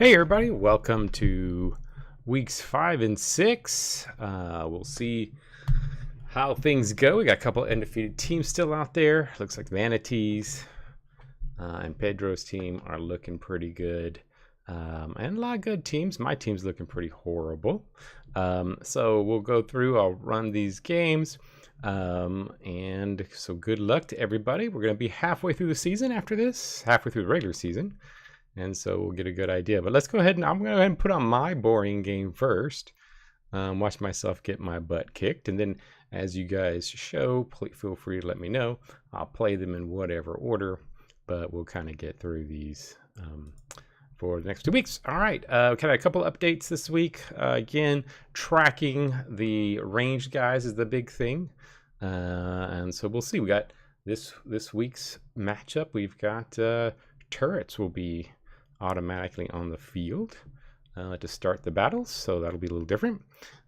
Hey everybody, welcome to weeks 5 and 6. We'll see how things go. We got a couple undefeated teams still out there. Looks like Manatees and Pedro's team are looking pretty good. And a lot of good teams. My team's looking pretty horrible. So we'll go through, I'll run these games. And so good luck to everybody. We're going to be halfway through the season after this, halfway through the regular season. And so we'll get a good idea. But let's go ahead and I'm going to go ahead and put on my boring game first. Watch myself get my butt kicked. And then as you guys show, feel free to let me know. I'll play them in whatever order. But we'll kind of get through these for the next 2 weeks. All right. Kind of a couple updates this week. Again, tracking the ranged guys is the big thing. And so we'll see. We got this week's matchup. We've got turrets will be automatically on the field to start the battles, so that'll be a little different.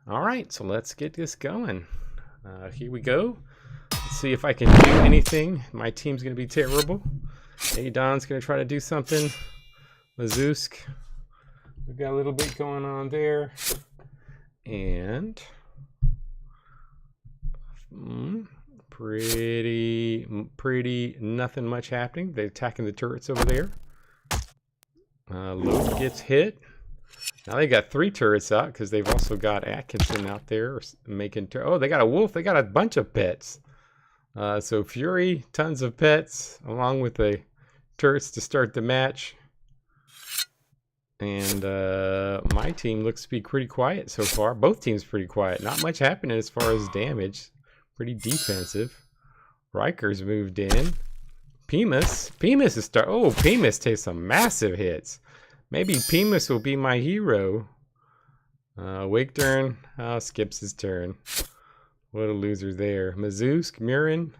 All right, so let's get this going. Here we go. Let's see if I can do anything. My team's gonna be terrible. Adon's gonna try to do something. Mazusk, we've got a little bit going on there, and pretty nothing much happening. They're attacking the turrets over there. Load gets hit. Now they got 3 turrets out because they've also got Atkinson out there making oh, they got a wolf. They got a bunch of pets. So Fury, tons of pets along with the turrets to start the match. And my team looks to be pretty quiet so far. Both teams pretty quiet. Not much happening as far as damage. Pretty defensive. Riker's moved in. Pimus is Pimus takes some massive hits. Maybe Pimus will be my hero. Wake turn. Skips his turn. What a loser there. Mazusk, Murin,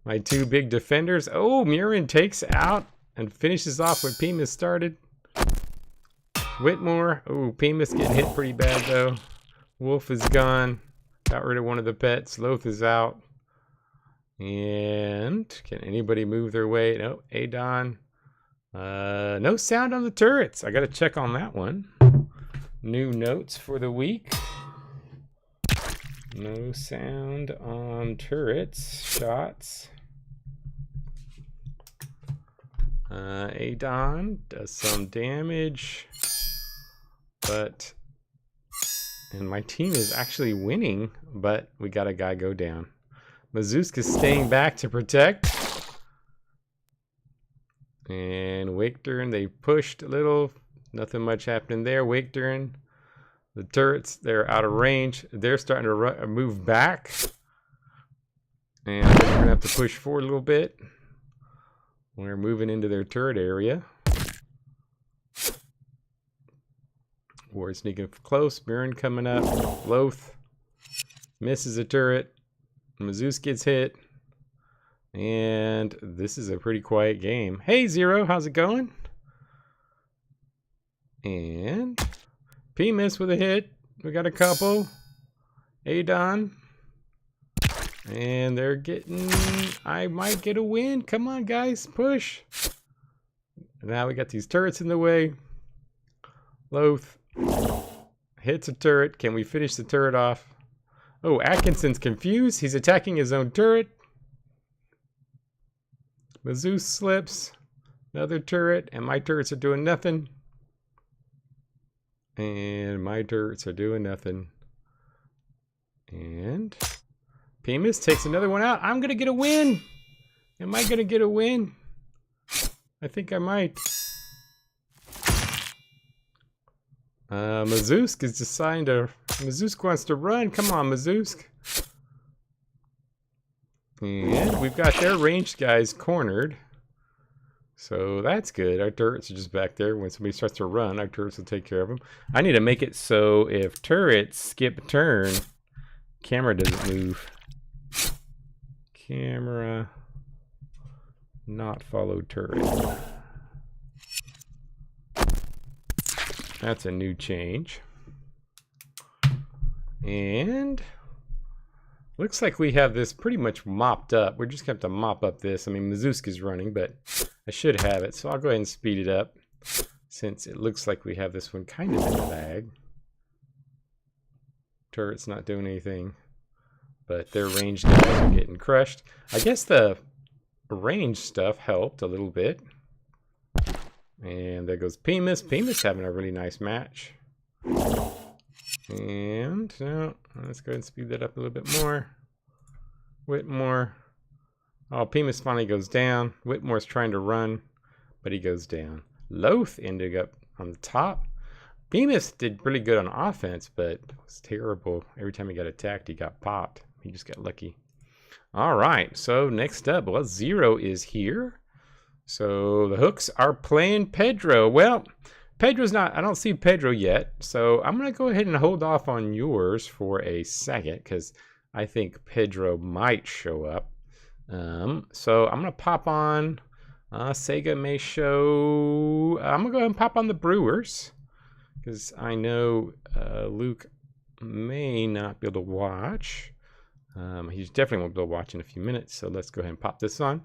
my 2 big defenders. Oh, Murin takes out and finishes off what Pimus started. Whitmore. Oh, Pimus getting hit pretty bad though. Wolf is gone. Got rid of one of the pets. Loth is out. And can anybody move their way? No, Adon. No sound on the turrets. I got to check on that one. New notes for the week. No sound on turrets. Shots. Adon does some damage. And my team is actually winning, but we got a guy go down. Mazusk is staying back to protect. And Wake turn, they pushed a little. Nothing much happening there. Wake turn. The turrets, they're out of range. They're starting to move back. And we're going to have to push forward a little bit. We're moving into their turret area. We're sneaking close. Burin coming up. Loth misses a turret. Mazusk gets hit. And this is a pretty quiet game. Hey, Zero, how's it going? And Pimus with a hit. We got a couple. Adon. And they're getting... I might get a win. Come on, guys. Push. Now we got these turrets in the way. Loth hits a turret. Can we finish the turret off? Oh, Atkinson's confused. He's attacking his own turret. Mazusk slips. Another turret. And my turrets are doing nothing. And my turrets are doing nothing. And Pimus takes another one out. I'm going to get a win. Am I going to get a win? I think I might. Mazusk is deciding to... Mazusk wants to run. Come on, Mazusk. And we've got their ranged guys cornered. So that's good. Our turrets are just back there. When somebody starts to run, our turrets will take care of them. I need to make it so if turrets skip turn, camera doesn't move. Camera not follow turret. That's a new change. And looks like we have this pretty much mopped up. We're just going to have to mop up this. I mean, Mazusk is running, but I should have it. So I'll go ahead and speed it up. since it looks like we have this one kind of in the bag. Turret's not doing anything, but their ranged guys are getting crushed. I guess the range stuff helped a little bit. And there goes Pemus. Pemus having a really nice match. And no, let's go ahead and speed that up a little bit more. Whitmore. Oh, Pemus finally goes down. Whitmore's trying to run, but he goes down. Loth ended up on the top. Bemis did really good on offense, but it was terrible. Every time he got attacked, he got popped. He just got lucky. All right, so next up, well, Zero is here. So the Hooks are playing Pedro. Well, Pedro's not, I don't see Pedro yet. So I'm going to go ahead and hold off on yours for a second because I think Pedro might show up. So I'm going to pop on, Sega may show, I'm going to go ahead and pop on the Brewers because I know Luke may not be able to watch. He's definitely won't be able to watch in a few minutes. So let's go ahead and pop this on.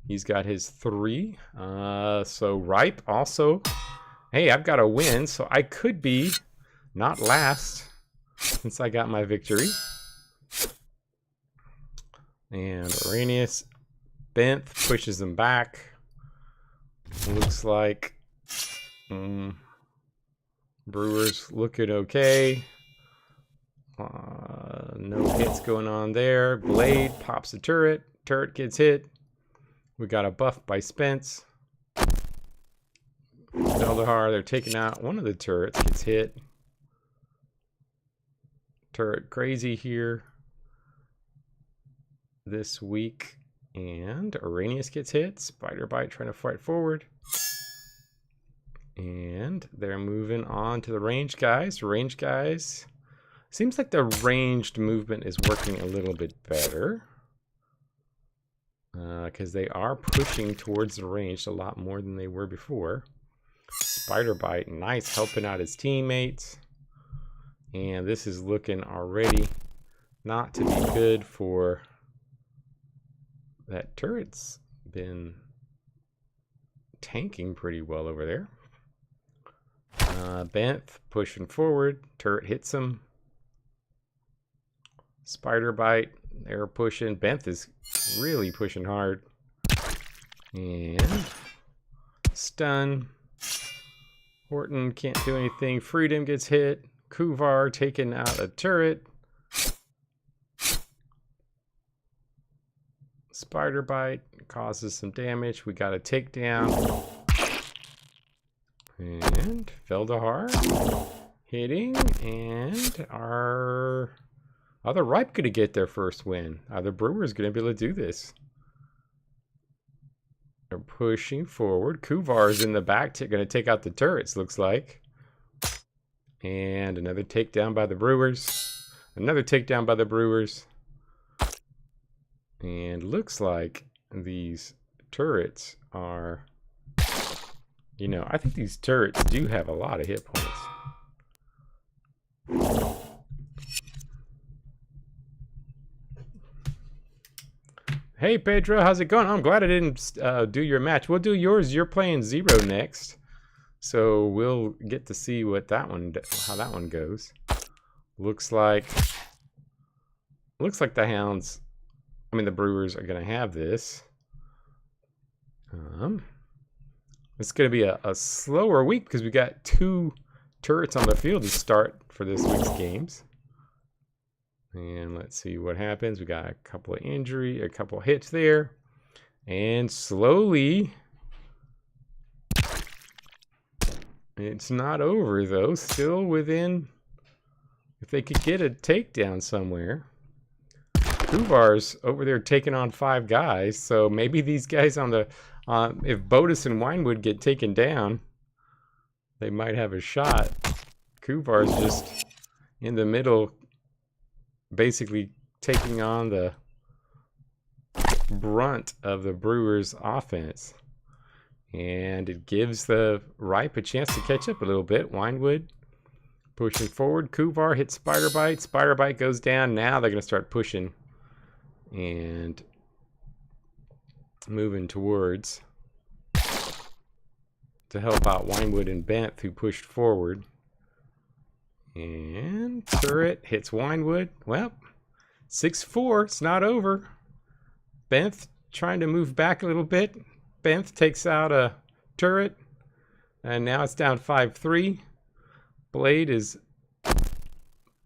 He's got his 3. So Ripe also. Hey, I've got a win, so I could be not last since I got my victory. And Arrhenius, Benth pushes him back. Looks like Brewers looking okay. No hits going on there. Blade pops the turret. Turret gets hit. We got a buff by Spence. Eldahar, they're taking out one of the turrets. Gets hit. Turret crazy here this week. And Arrhenius gets hit. Spider Bite trying to fight forward. And they're moving on to the range guys. Range guys. Seems like the ranged movement is working a little bit better. Because they are pushing towards the range a lot more than they were before. Spider Bite, nice, helping out his teammates. And this is looking already not to be good for... That turret's been tanking pretty well over there. Benth pushing forward. Turret hits him. Spider Bite, they're pushing. Benth is really pushing hard. And stun. Horton can't do anything. Freedom gets hit. Kuvar taking out a turret. Spider Bite causes some damage. We got a takedown. And Feldahar hitting. And our other Ripe going to get their first win. The Brewers going to be able to do this. They're pushing forward. Kuvar's in the back, going to take out the turrets, looks like. And another takedown by the Brewers. Another takedown by the Brewers. And looks like these turrets are, you know, I think these turrets do have a lot of hit points. Hey Pedro, how's it going? I'm glad I didn't do your match. We'll do yours. You're playing Zero next, so we'll get to see what that one, how that one goes. Looks like the Hounds, I mean the Brewers are gonna have this. It's gonna be a slower week because we got 2 turrets on the field to start for this week's games. And let's see what happens. We got a couple of injury, a couple of hits there. And slowly, it's not over though. Still within, if they could get a takedown somewhere. Kuvar's over there taking on 5 guys. So maybe these guys on the, if Bodus and Winewood get taken down, they might have a shot. Kuvar's just in the middle, basically taking on the brunt of the Brewers' offense. And it gives the Ripe a chance to catch up a little bit. Winewood pushing forward. Kuvar hits Spider Bite. Spider Bite goes down. Now they're going to start pushing and moving towards to help out Winewood and Benth, who pushed forward. And turret hits Winewood. Well, 6-4. It's not over. Benth trying to move back a little bit. Benth takes out a turret. And now it's down 5-3. Blade is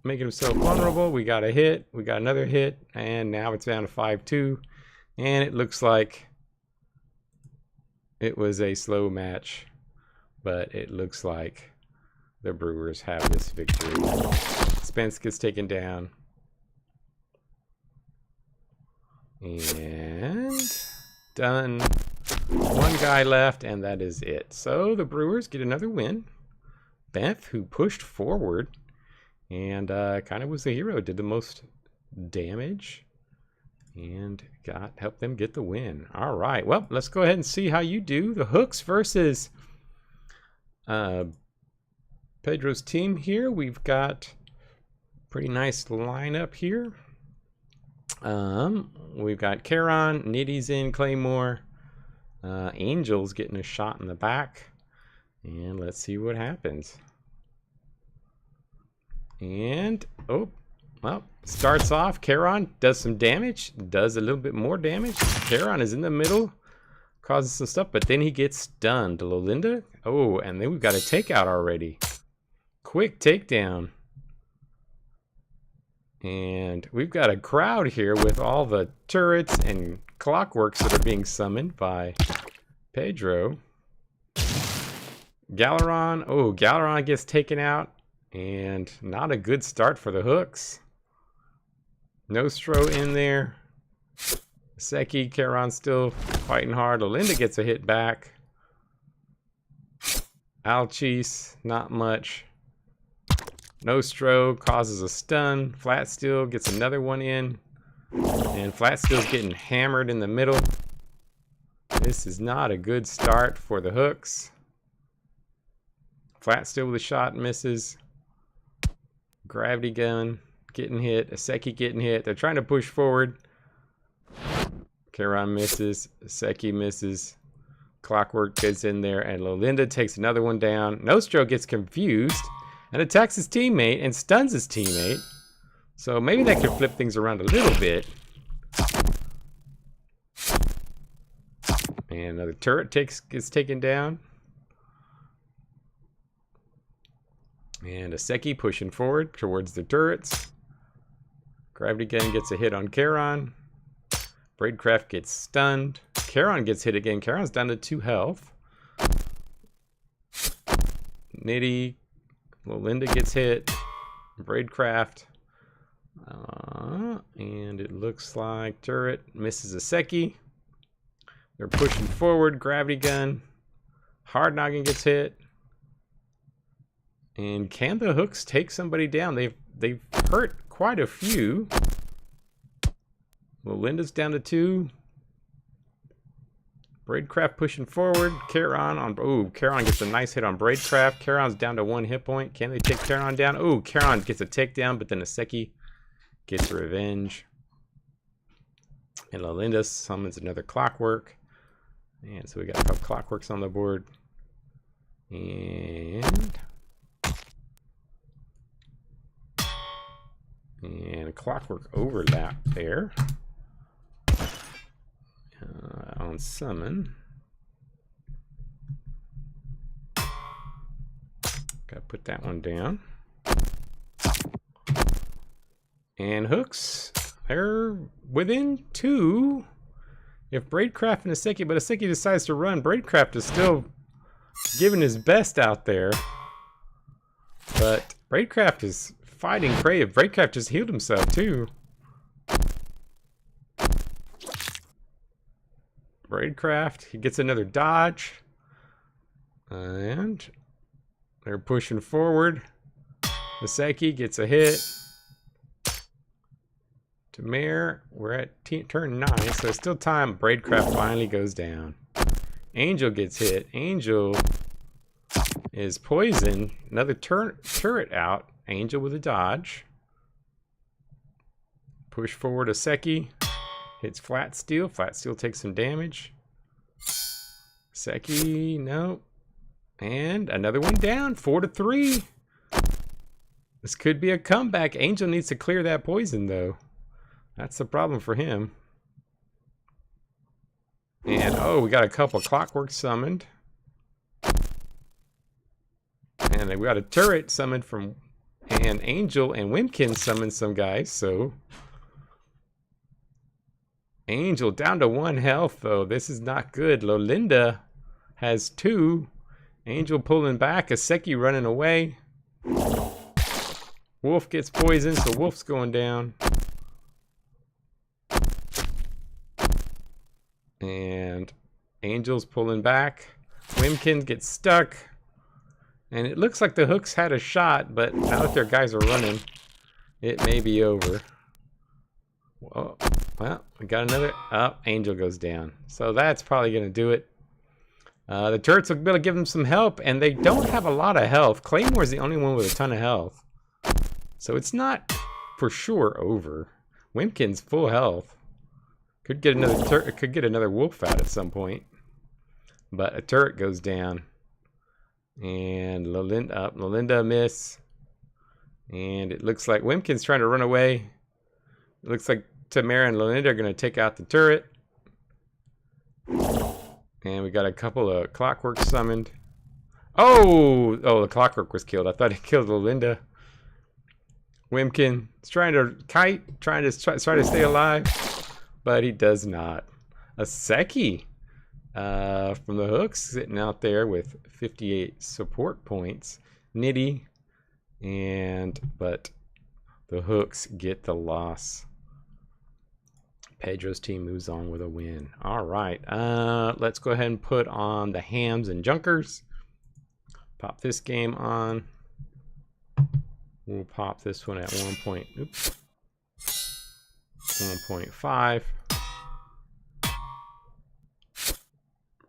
making himself vulnerable. We got a hit. We got another hit. And now it's down to 5-2. And it looks like it was a slow match. But it looks like the Brewers have this victory. Spence gets taken down. And done. One guy left, and that is it. So the Brewers get another win. Benth, who pushed forward and kind of was the hero, did the most damage and helped them get the win. All right, well, let's go ahead and see how you do. The Hooks versus Pedro's team here. We've got pretty nice lineup here. We've got Charon, Nitty's in, Claymore, Angel's getting a shot in the back, and let's see what happens. And oh, well, starts off. Charon does some damage, does a little bit more damage. Charon is in the middle, causes some stuff, but then he gets stunned. Lolinda, oh, and then we've got a takeout already. Quick takedown. And we've got a crowd here with all the turrets and clockworks that are being summoned by Pedro. Galeron, oh, Galeron gets taken out. And not a good start for the Hooks. Nostro in there. Seki, Charon still fighting hard. Lolinda gets a hit back. Alchis, not much. Nostro causes a stun. Flat Steel gets another one in. And Flat Steel's getting hammered in the middle. This is not a good start for the Hooks. Flat Steel with a shot, misses. Gravity Gun getting hit. Aseki getting hit. They're trying to push forward. Charon misses. Aseki misses. Clockwork gets in there. And Lolinda takes another one down. Nostro gets confused and attacks his teammate and stuns his teammate. So maybe that could flip things around a little bit. And another turret gets taken down. And Aseki pushing forward towards the turrets. Gravity Gun gets a hit on Charon. Braidcraft gets stunned. Charon gets hit again. Charon's down to 2 health. Nitty. Lolinda gets hit. Braidcraft. And it looks like turret misses Aseki. They're pushing forward. Gravity Gun. Hard Noggin gets hit. And can the Hooks take somebody down? They've hurt quite a few. Lolinda's down to 2. Braidcraft pushing forward. Charon on. Oh, Charon gets a nice hit on Braidcraft. Charon's down to 1 hit point. Can they take Charon down? Oh, Charon gets a takedown, but then Aseki gets revenge. And Lolinda summons another Clockwork. And so we got a couple Clockworks on the board. And a Clockwork overlap there. On summon. Gotta put that one down. And Hooks, they're within 2. If Braidcraft and Aseki, but Aseki decides to run, Braidcraft is still giving his best out there. But Braidcraft is fighting Crave. Braidcraft just healed himself too. Braidcraft, he gets another dodge. And they're pushing forward. Aseki gets a hit. Tamir, we're at turn 9, so there's still time. Braidcraft finally goes down. Angel gets hit. Angel is poisoned. Another turret out. Angel with a dodge. Push forward Aseki. Hits Flat Steel. Flat Steel takes some damage. Aseki, no. And another one down, 4-3. This could be a comeback. Angel needs to clear that poison, though. That's the problem for him. And, oh, we got a couple Clockwork summoned. And we got a turret summoned from... And Angel and Wimkin summoned some guys, so... Angel down to 1 health, though. This is not good. Lolinda has 2. Angel pulling back. Aseki running away. Wolf gets poisoned, so Wolf's going down. And Angel's pulling back. Wimkin gets stuck. And it looks like the Hooks had a shot, but now that their guys are running, it may be over. Whoa. Well, we got another. Oh, Angel goes down. So that's probably going to do it. The turrets will be able to give them some help, and they don't have a lot of health. Claymore's the only one with a ton of health. So it's not for sure over. Wimkin's full health. Could get another wolf out at some point. But a turret goes down. And Lolinda miss. And it looks like Wimkin's trying to run away. It looks like Tamara and Lolinda are going to take out the turret. And we got a couple of Clockwork summoned. Oh, the Clockwork was killed. I thought he killed Lolinda. Wimkin is trying to kite, trying to stay alive, but he does not. Aseki from the Hooks sitting out there with 58 support points. Nitty, but the Hooks get the loss. Pedro's team moves on with a win. All right, let's go ahead and put on the Hams and Junkers. Pop this game on. We'll pop this one at 1.5.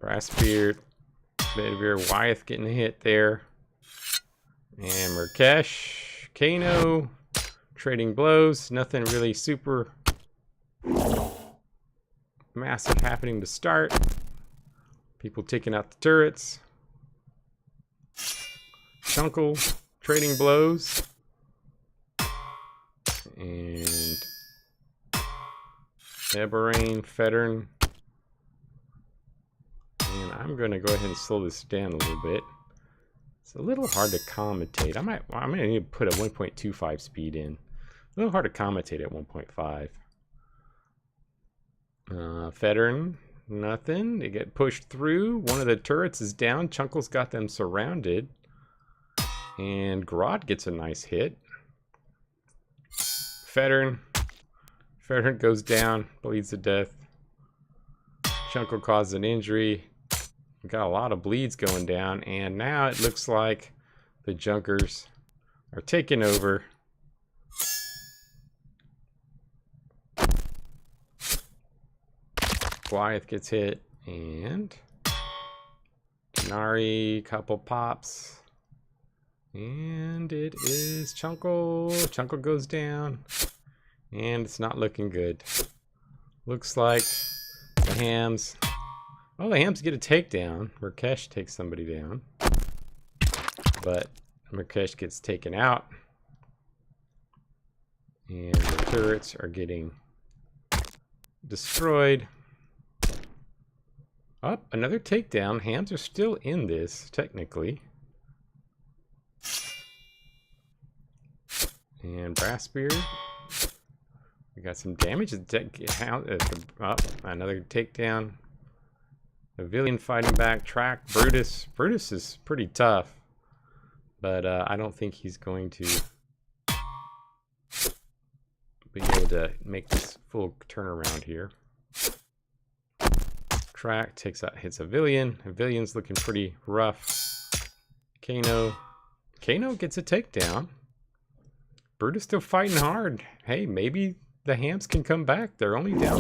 Brassbeard, Bedivere, Wyeth getting a hit there. And Murkesh, Kano, trading blows. Nothing really super massive happening to start. People taking out the turrets. Chunkle, trading blows. And Eberrain, Fettern. And I'm going to go ahead and slow this down a little bit. It's a little hard to commentate. I'm going to need to put a 1.25 speed in. A little hard to commentate at 1.5. Fettern, nothing. They get pushed through. One of the turrets is down. Chunkle's got them surrounded. And Grodd gets a nice hit. Fettern goes down, bleeds to death. Chunkle causes an injury. We got a lot of bleeds going down, and now it looks like the Junkers are taking over. Wyeth gets hit, and Nari, couple pops. And it is Chunkle. Chunkle goes down. And it's not looking good. Looks like the Hams. Oh, the Hams get a takedown. Murkesh takes somebody down. But Murkesh gets taken out. And the turrets are getting destroyed. Up, another takedown. Hams are still in this, technically. And Brassbeard. We got some damage. Another takedown. Pavilion fighting back. Track. Brutus. Brutus is pretty tough. But I don't think he's going to be able to make this full turnaround here. Track hits Pavilion. Pavilion's looking pretty rough. Kano gets a takedown. Brutus still fighting hard. Hey, maybe the Hams can come back. They're only down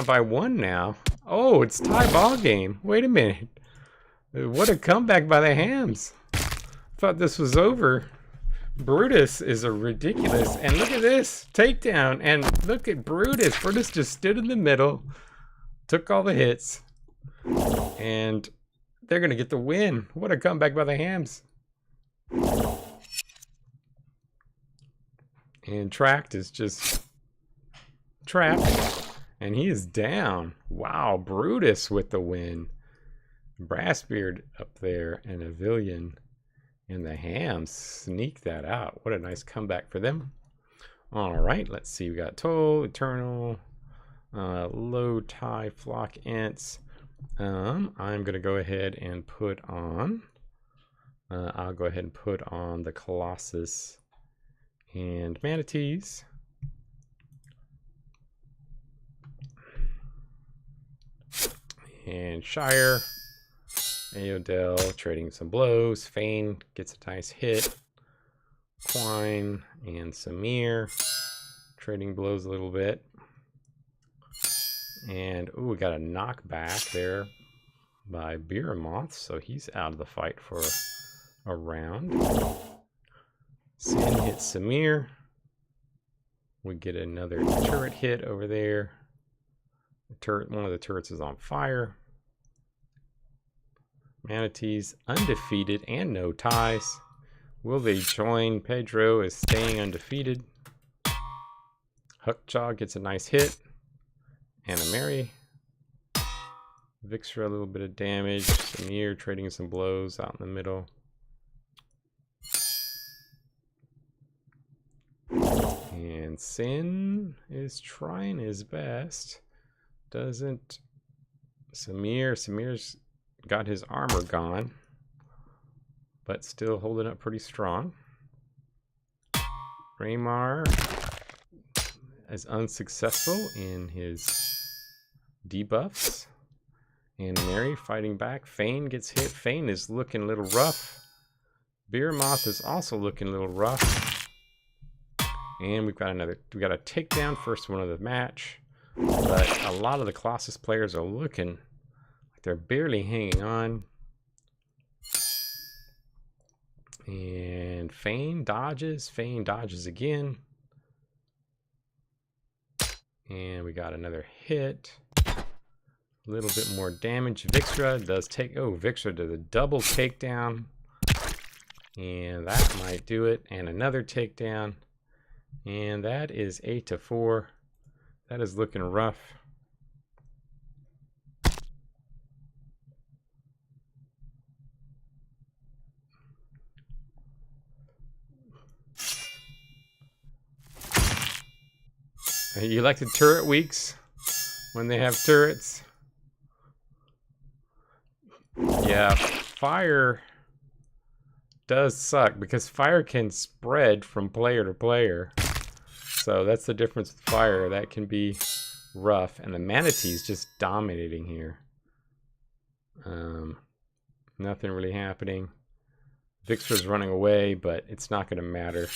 by 1 now. Oh, it's tie ball game. Wait a minute. What a comeback by the Hams. Thought this was over. Brutus is a ridiculous. And look at this takedown. And look at Brutus. Brutus just stood in the middle, took all the hits. And they're going to get the win. What a comeback by the Hams. And Tract is just trapped. And he is down. Wow, Brutus with the win. Brassbeard up there and Avillion and the Hams sneak that out. What a nice comeback for them. All right, let's see. We got Toll, Eternal, Low Tie, Flock Ants. I'm going to go ahead and put on, I'll go ahead and put on the Colossus and Manatees. And Shire, Aodell trading some blows. Fane gets a nice hit. Quine and Samir trading blows a little bit. And ooh, we got a knockback there by Behemoth, so he's out of the fight for a round. Sin hits Samir. We get another turret hit over there. One of the turrets is on fire. Manatees undefeated and no ties. Will they join? Pedro is staying undefeated. Hookjaw gets a nice hit. Anna Mary. Vixra a little bit of damage. Samir trading some blows out in the middle. And Sin is trying his best. Doesn't. Samir's got his armor gone, but still holding up pretty strong. Raymar is unsuccessful in his debuffs. And Mary fighting back. Fane gets hit. Fane is looking a little rough. Behemoth is also looking a little rough. And we got a takedown, first one of the match. But a lot of the Colossus players are looking like they're barely hanging on. And Fane dodges again. And we got another hit. A little bit more damage. Vixra does take, Vixra does a double takedown. And that might do it. And another takedown. And that is 8-4. That is looking rough. You like the turret weeks when they have turrets? Yeah, fire does suck because fire can spread from player to player. So that's the difference with fire. That can be rough. And the Manatee's just dominating here. Nothing really happening. Vixra's running away, but it's not going to matter.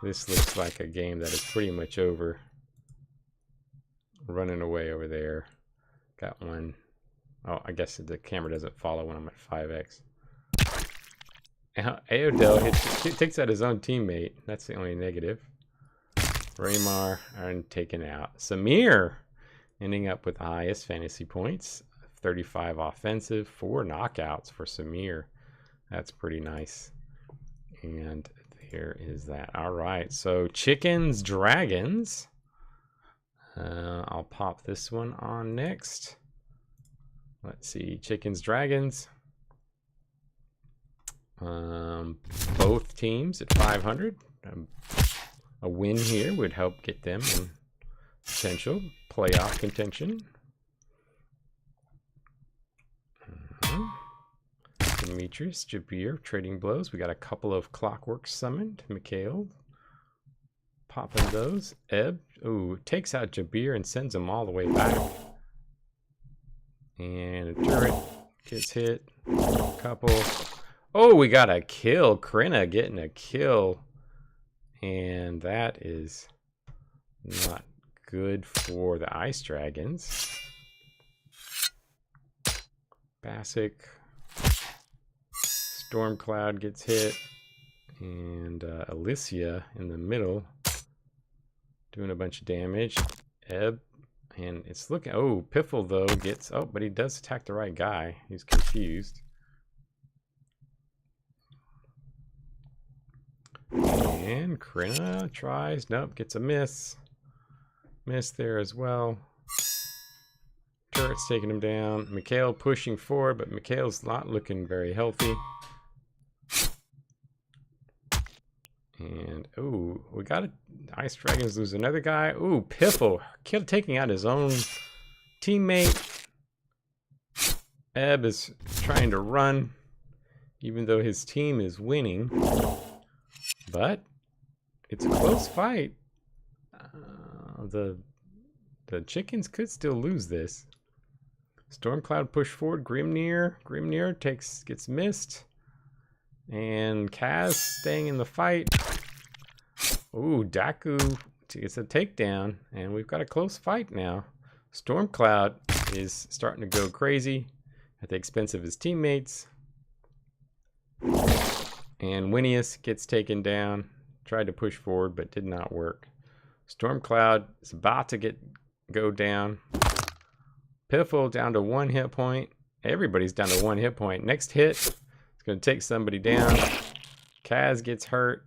This looks like a game that is pretty much over. Running away over there. Got one. Oh, I guess the camera doesn't follow when I'm at 5x. Aodell takes out his own teammate. That's the only negative. Raymar are taken out. Samir ending up with the highest fantasy points. 35 offensive, 4 knockouts for Samir. That's pretty nice. And there is that. All right, so Chickens, Dragons. I'll pop this one on next. Let's see, Chickens, Dragons. Both teams at 500. A win here would help get them in potential playoff contention. Demetrius, Jabir trading blows. We got a couple of Clockwork summoned. Mikhail popping those. Ebb, takes out Jabir and sends him all the way back. And a turret gets hit. Couple. Oh, we got a kill. Krina getting a kill. And that is not good for the Ice Dragons. Basic. Stormcloud gets hit. And Alicia in the middle doing a bunch of damage. Ebb And it's looking, oh, Piffle though gets, oh, but he does attack the right guy. He's confused. And Krina tries, nope, gets a miss. Miss there as well. Turret's taking him down. Mikhail pushing forward, but Mikhail's not looking very healthy. And, ooh, we got it. Ice Dragons lose another guy. Ooh, Piffle taking out his own teammate. Ebb is trying to run, even though his team is winning. But it's a close fight. The chickens could still lose this. Stormcloud push forward. Grimnir gets missed. And Kaz staying in the fight. Ooh, Daku gets a takedown. And we've got a close fight now. Stormcloud is starting to go crazy at the expense of his teammates. And Winius gets taken down. Tried to push forward, but did not work. Stormcloud is about to go down. Piffle down to 1 hit point. Everybody's down to 1 hit point. Next hit, it's going to take somebody down. Kaz gets hurt.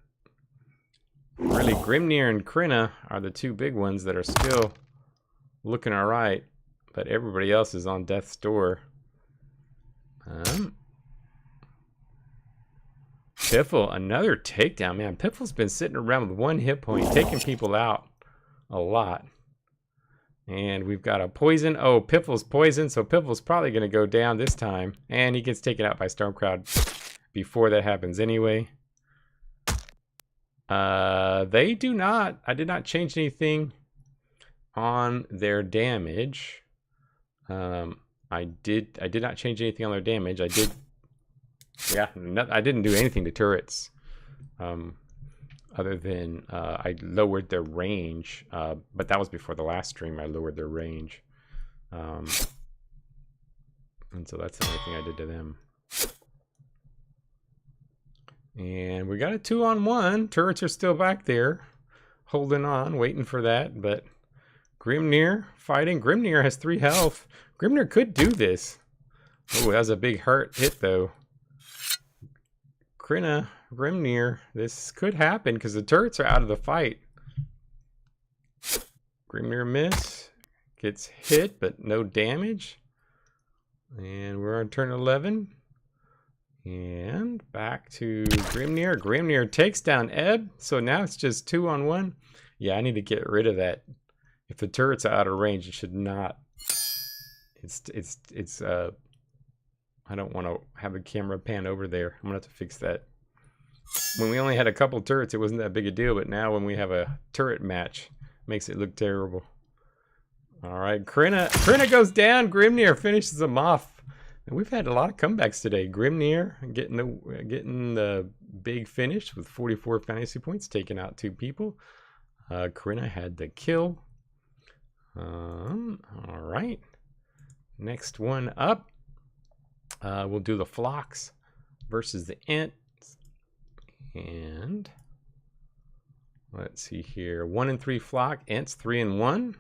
Really, Grimnir and Krina are the two big ones that are still looking all right. But everybody else is on death's door. Piffle, another takedown. Man, Piffle's been sitting around with 1 hit point, taking people out a lot. And we've got a poison. Oh, Piffle's poison, so Piffle's probably going to go down this time. And he gets taken out by Stormcloud before that happens anyway. They do not. I did not change anything on their damage. I did not change anything on their damage. I did. Yeah, I didn't do anything to turrets. Other than I lowered their range, but that was before the last stream. I lowered their range, and so that's the only thing I did to them. And we got a 2-on-1. Turrets are still back there, holding on, waiting for that. But Grimnir fighting. Grimnir has 3 health. Grimnir could do this. Oh, that was a big hit though. Krina, Grimnir, this could happen because the turrets are out of the fight. Grimnir miss, gets hit but no damage. And we're on turn 11. And back to Grimnir. Grimnir takes down Ebb, so now it's just 2-on-1. Yeah, I need to get rid of that. If the turrets are out of range, it should not. It's I don't want to have the camera pan over there. I'm gonna have to fix that. When we only had a couple turrets, it wasn't that big a deal, but now when we have a turret match, it makes it look terrible. All right, Krina goes down. Grimnir finishes them off. And we've had a lot of comebacks today. Grimnir getting the big finish with 44 fantasy points, taking out 2 people. Krina had the kill. All right, next one up. We'll do the flocks versus the ants. And let's see here. 1 and 3 flock, ants 3 and 1.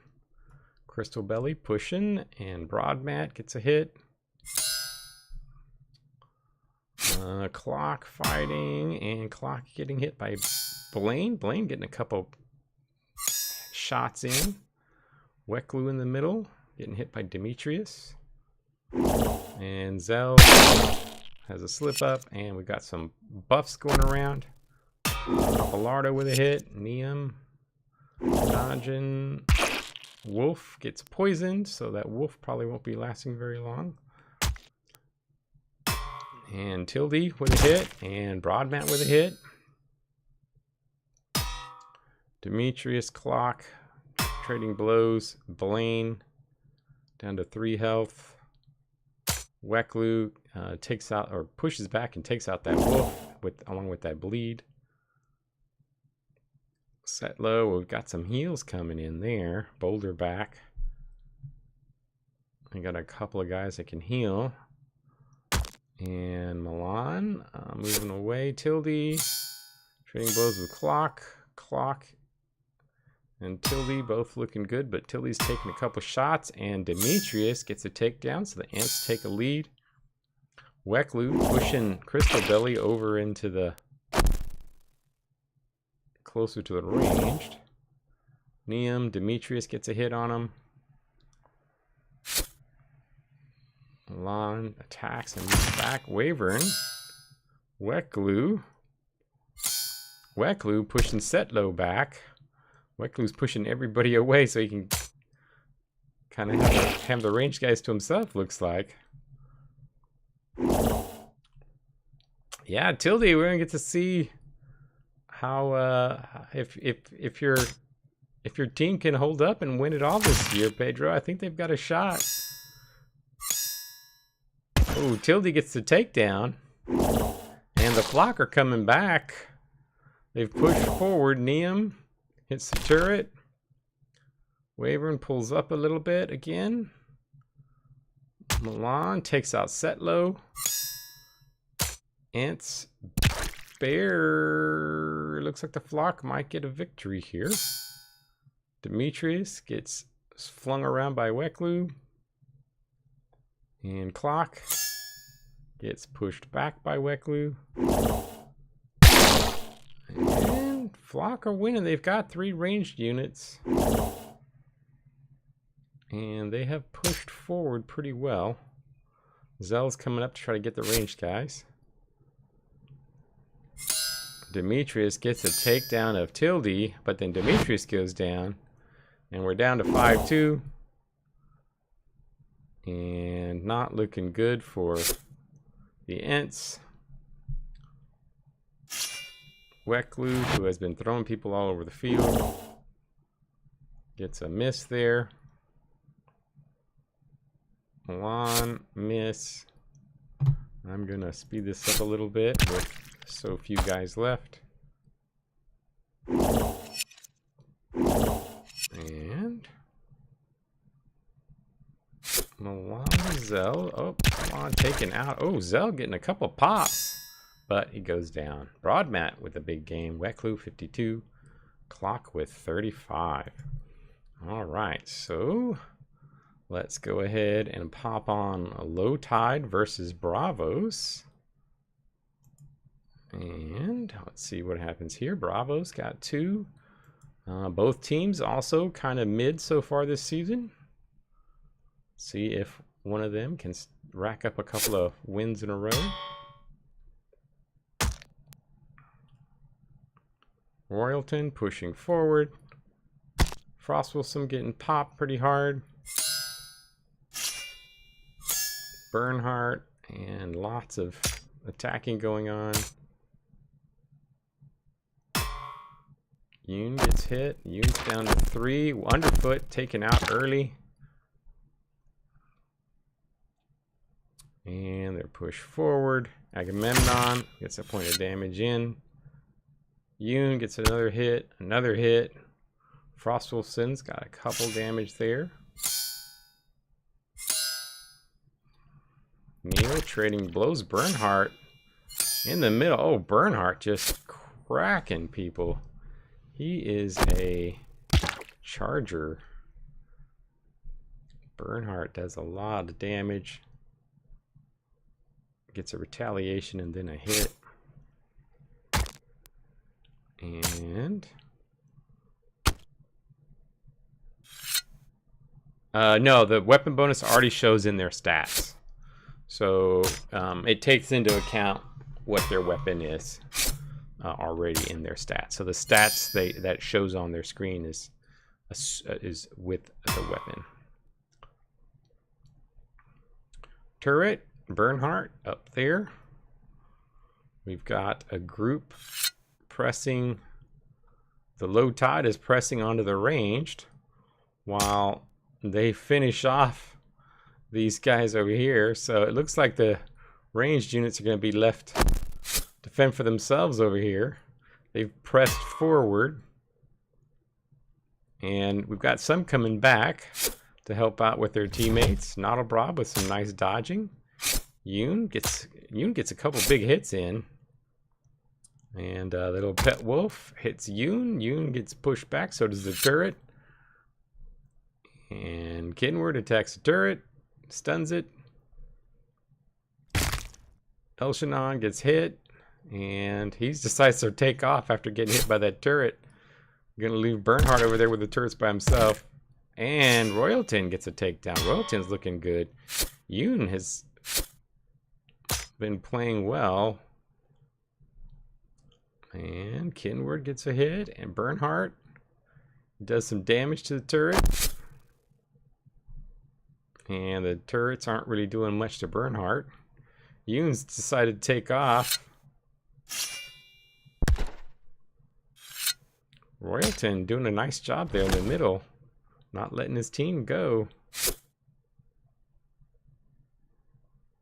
Crystal Belly pushing, and Broadmat gets a hit. Clock fighting, and Clock getting hit by Blaine. Blaine getting a couple shots in. Weklu in the middle, getting hit by Demetrius. And Zell has a slip up, and we got some buffs going around. Abelardo with a hit. Neum dodging. Wolf gets poisoned, so that wolf probably won't be lasting very long. And Tildy with a hit, and Broadmat with a hit. Demetrius, Clock trading blows. Blaine down to 3 health. Weklu takes out or pushes back and takes out that wolf along with that bleed. Set low. We've got some heals coming in there. Boulder back. I got a couple of guys that can heal. And Milan moving away. Tildy trading blows with Clock. Clock and Tildy both looking good, but Tildy's taking a couple shots, and Demetrius gets a takedown, so the Ants take a lead. Weklu pushing Crystal Belly over into the closer to the ranged. Neum, Demetrius gets a hit on him. Lon attacks and moves back. Wavern. Weklu pushing Setlo back. Weklu's pushing everybody away so he can kind of have the range guys to himself, looks like. Yeah, Tildy, we're gonna get to see how if your team can hold up and win it all this year, Pedro. I think they've got a shot. Oh, Tildy gets the takedown. And the flock are coming back. They've pushed forward. Neum hits the turret. Wavern pulls up a little bit again. Milan takes out Setlo. Ants Bear. Looks like the flock might get a victory here. Demetrius gets flung around by Weklu. And Clock gets pushed back by Weklu. And Flock are winning. They've got 3 ranged units. And they have pushed forward pretty well. Zell's coming up to try to get the ranged guys. Demetrius gets a takedown of Tildy, but then Demetrius goes down. And we're down to 5-2. And not looking good for the Ents. Weklu, who has been throwing people all over the field, gets a miss there. Milan, miss. I'm going to speed this up a little bit with so few guys left. And Milan, Zell. Oh, Milan taken out. Oh, Zell getting a couple pops, but he goes down. Broadmat with a big game. Weklu 52. Clock with 35. All right, so let's go ahead and pop on a Low Tide versus Bravos. And let's see what happens here. Bravos got 2. Both teams also kind of mid so far this season. See if one of them can rack up a couple of wins in a row. Royalton pushing forward. Frostwilson getting popped pretty hard. Bernhardt and lots of attacking going on. Yoon gets hit. Yoon's down to 3. Underfoot taken out early. And they're pushed forward. Agamemnon gets a point of damage in. Yoon gets another hit. Another hit. Frostwolfson's got a couple damage there. Neil trading blows. Bernhardt in the middle. Oh, Bernhardt just cracking people. He is a charger. Bernhardt does a lot of damage. Gets a retaliation and then a hit. And no, the weapon bonus already shows in their stats. So it takes into account what their weapon is already in their stats. So the stats that shows on their screen is with the weapon. Turret, Bernhardt up there. We've got a group pressing. The Low Tide is pressing onto the ranged while they finish off these guys over here. So it looks like the ranged units are going to be left to fend for themselves over here. They've pressed forward. And we've got some coming back to help out with their teammates. Nadelbrob with some nice dodging. Yoon gets a couple big hits in. And little pet wolf hits Yoon. Yoon gets pushed back, so does the turret. And Kinward attacks the turret, stuns it. Elshanon gets hit, and he decides to take off after getting hit by that turret. Gonna leave Bernhardt over there with the turrets by himself. And Royalton gets a takedown. Royalton's looking good. Yoon has been playing well. And Kinward gets a hit, and Bernhardt does some damage to the turret. And the turrets aren't really doing much to Bernhardt. Yoon's decided to take off. Royalton doing a nice job there in the middle. Not letting his team go.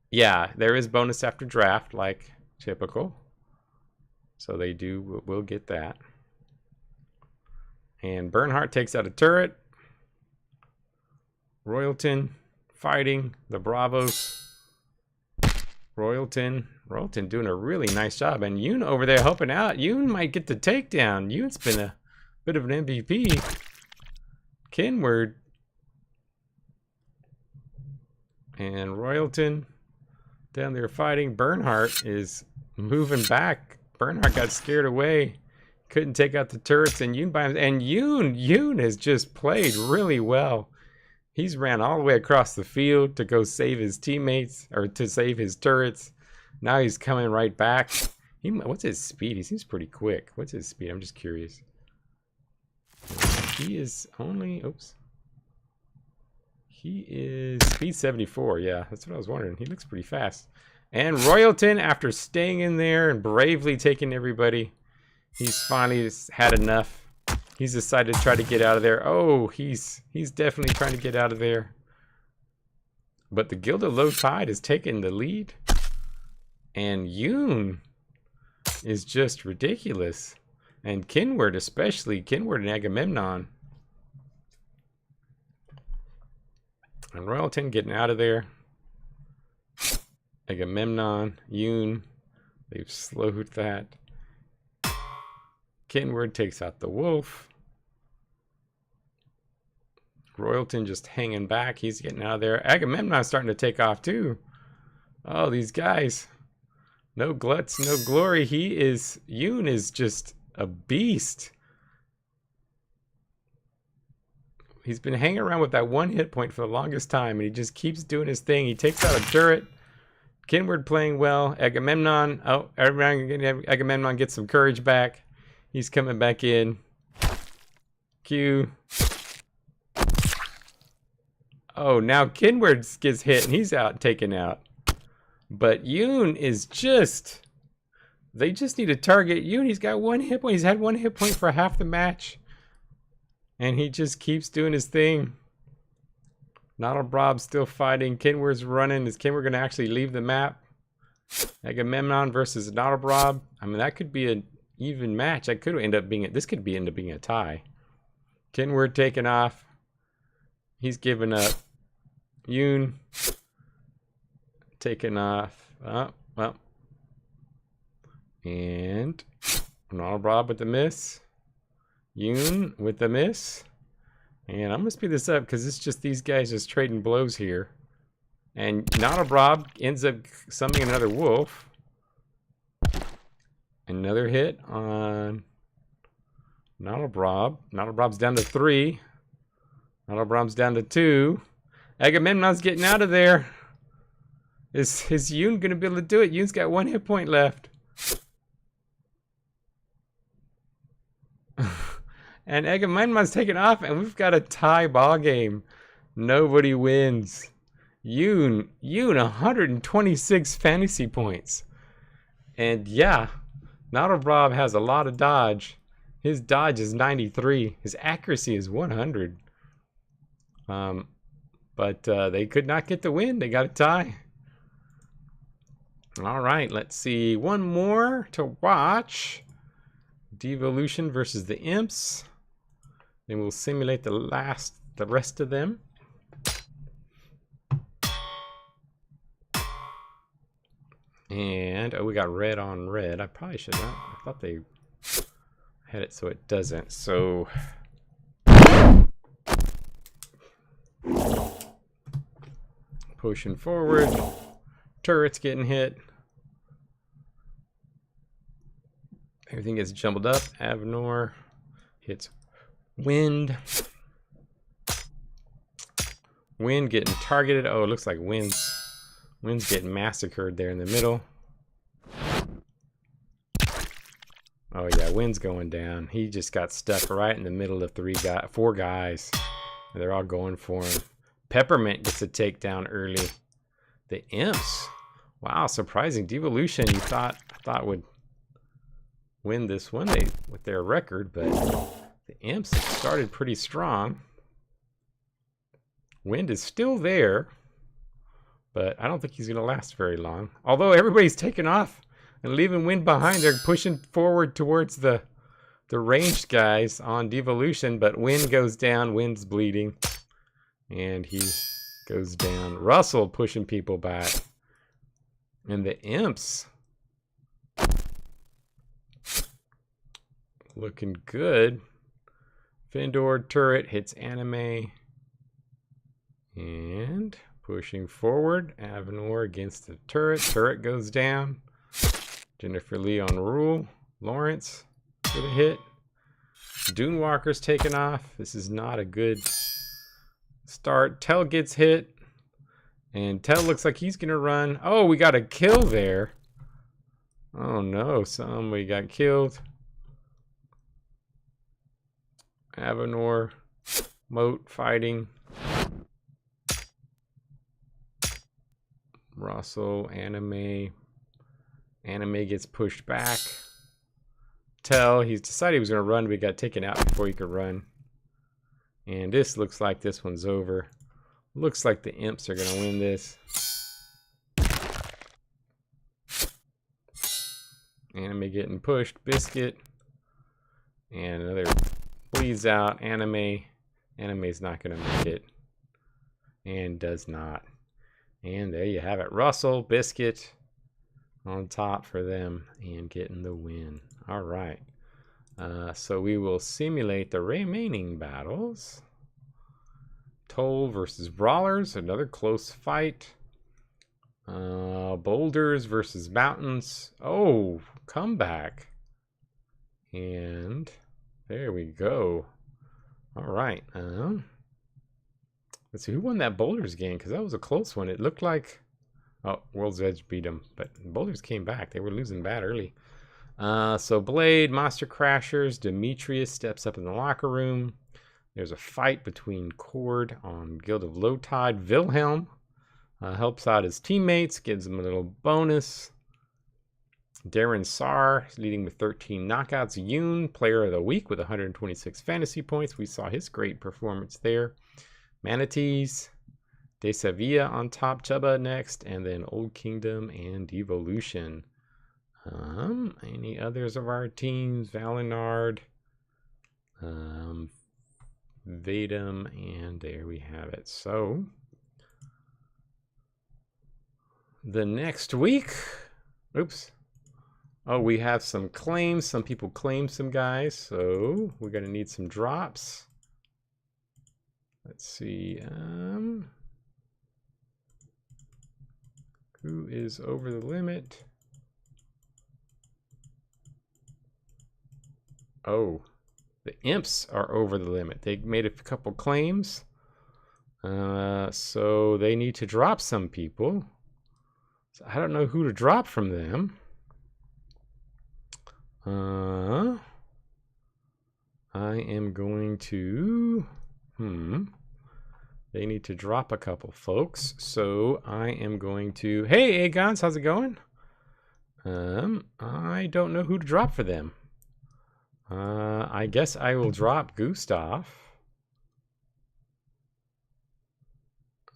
Yeah, there is bonus after draft, like typical. So they will get that. And Bernhardt takes out a turret. Royalton fighting the Bravos. Royalton doing a really nice job. And Yoon over there helping out. Yoon might get the takedown. Yoon's been a bit of an MVP. Kinward. And Royalton down there fighting. Bernhardt is moving back. Bernhardt got scared away. Couldn't take out the turrets. And Yoon by him. And Yoon has just played really well. He's ran all the way across the field to go save his teammates, or to save his turrets. Now he's coming right back. What's his speed? He seems pretty quick. What's his speed? I'm just curious. He is only, oops. He is speed 74. Yeah, that's what I was wondering. He looks pretty fast. And Royalton, after staying in there and bravely taking everybody, he's finally had enough. He's decided to try to get out of there. Oh, he's definitely trying to get out of there. But the Guild of Low Tide has taken the lead. And Yoon is just ridiculous. And Kinward, especially. Kinward and Agamemnon. And Royalton getting out of there. Agamemnon, Yoon. They've slowed that. Kinward takes out the wolf. Royalton just hanging back. He's getting out of there. Agamemnon's starting to take off too. Oh, these guys. No gluts, no glory. Yoon is just a beast. He's been hanging around with that one hit point for the longest time, and he just keeps doing his thing. He takes out a turret. Kinward playing well. Agamemnon. Oh, Agamemnon gets some courage back. He's coming back in. Q. Oh, now Kinward gets hit and he's out, taken out. But Yoon is just... They just need to target Yoon. He's got one hit point. He's had one hit point for half the match. And he just keeps doing his thing. Nadelbrob's still fighting. Kinward's running. Is Kinward going to actually leave the map? Agamemnon versus Nadelbrob. I mean, that could be an even match. This could end up being a tie. Kinward taking off. He's giving up. Yoon taking off. Oh, well. And Nadelbrob with the miss. Yoon with the miss. And I'm gonna speed this up because it's just these guys just trading blows here. And Nadelbrob ends up summoning another wolf. Another hit on Nadelbrob. Nadelbrob's down to 3. Nadelbrob's down to 2. Agamemnon's getting out of there. Is Yoon gonna be able to do it? Yoon's got one hit point left. And Agamemnon's taking off, and we've got a tie ball game. Nobody wins. Yoon 126 fantasy points. And yeah, Nadelbrob has a lot of dodge. His dodge is 93. His accuracy is 100. But they could not get the win. They got a tie. All right, let's see. One more to watch. Devolution versus the Imps. Then we'll simulate the rest of them. And, oh, we got red on red. I probably should not. I thought they had it so it doesn't. So, pushing forward. Turret's getting hit. Everything gets jumbled up. Avenor hits Wind. Wind getting targeted. Oh, it looks like Wind's getting massacred there in the middle. Oh yeah, Wind's going down. He just got stuck right in the middle of four guys. They're all going for him. Peppermint gets a takedown early. The Imps. Wow, surprising. Devolution I thought would win this one with their record, but the Imps have started pretty strong. Wind is still there, but I don't think he's going to last very long. Although everybody's taking off and leaving Wind behind. They're pushing forward towards the ranged guys on Devolution, but Wind goes down. Wind's bleeding, and he goes down. Russell pushing people back. And the Imps looking good. Findor turret hits Anime. And pushing forward. Avenor against the turret. Turret goes down. Jennifer Lee on Rule. Lawrence with a hit. Dunewalker's taken off. This is not a good start. Tell gets hit. And Tell looks like he's going to run. Oh, we got a kill there. Oh no, somebody got killed. Avenor, Moat fighting. Russell, Anime. Anime gets pushed back. Tell, he's decided he was going to run, but he got taken out before he could run. And this looks like this one's over. Looks like the Imps are going to win this. Anime getting pushed. Biscuit. And another bleeds out. Anime's not going to make it. And does not. And there you have it. Russell, Biscuit on top for them and getting the win. All right. So we will simulate the remaining battles. Toll versus Brawlers, another close fight. Boulders versus Mountains. Oh, comeback. And there we go. All right. Let's see who won that Boulders game, because that was a close one. It looked like, oh, World's Edge beat them, but Boulders came back. They were losing bad early. So Blade, Monster Crashers, Demetrius steps up in the locker room. There's a fight between Cord on Guild of Low Tide. Wilhelm helps out his teammates, gives them a little bonus. Darren Saar leading with 13 knockouts. Yoon, player of the week with 126 fantasy points. We saw his great performance there. Manatees, De Sevilla on top, Chuba next, and then Old Kingdom and Devolution. Any others of our teams? Valinard, Vadum, and there we have it. So the next week, oops. Oh, we have some claims. Some people claim some guys, so we're gonna need some drops. Let's see. Who is over the limit? Oh, the Imps are over the limit. They made a couple claims. So they need to drop some people. So I don't know who to drop from them. I am going to... They need to drop a couple folks. So I am going to... Hey, Agons, how's it going? I don't know who to drop for them. I guess I will drop Gustav.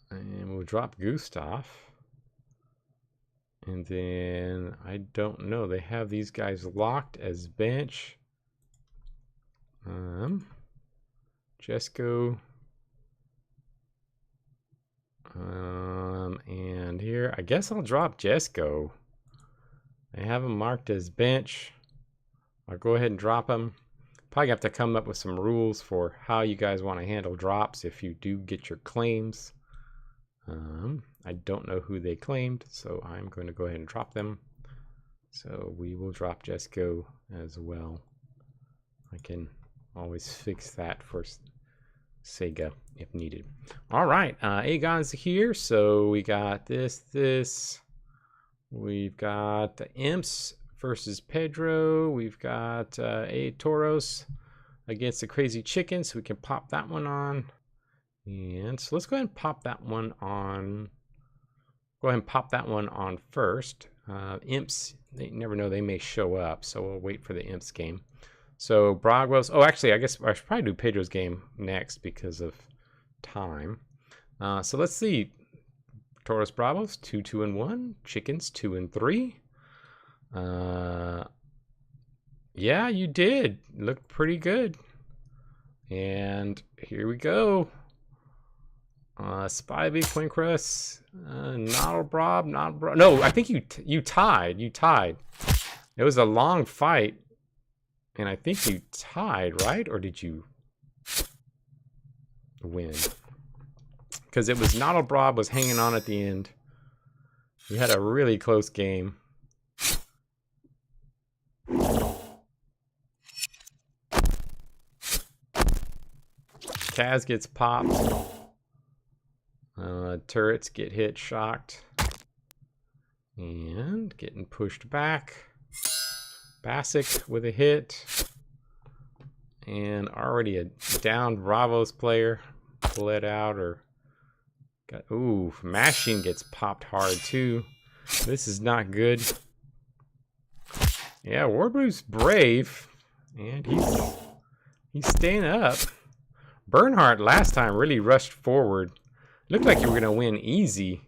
And we'll drop Gustav. And then, I don't know. They have these guys locked as bench. Jesco. And here, I guess I'll drop Jesco. I have him marked as bench. I'll go ahead and drop him. Probably have to come up with some rules for how you guys want to handle drops if you do get your claims. I don't know who they claimed, so I'm going to go ahead and drop them. So we will drop Jesco as well. I can always fix that for Sega if needed. All right, Aegon's here, so we got this. We've got the Imps versus Pedro. We've got A Toros against the Crazy Chicken, so we can pop that one on. And so let's go ahead and pop that one on. Go ahead and pop that one on first. Imps, they never know, they may show up, so we'll wait for the Imps game. So Bragos, oh, actually, I guess I should probably do Pedro's game next because of time. So let's see. Taurus Bravos, 2-2-1. Chickens, 2-3. Yeah, you did. Look pretty good. And here we go. Spivey, Quincrus, Noddlebrob. No, I think you tied. You tied. It was a long fight. And I think you tied, right? Or did you win? Because it was Noddlebrob was hanging on at the end. We had a really close game. Kaz gets popped. Turrets get hit, shocked. And getting pushed back. Basic with a hit. And already a downed Bravos player. Bled out or... Ooh, Machine gets popped hard too. This is not good. Yeah, Warbrew's brave. And he's staying up. Bernhardt last time really rushed forward. Looked like you were gonna win easy.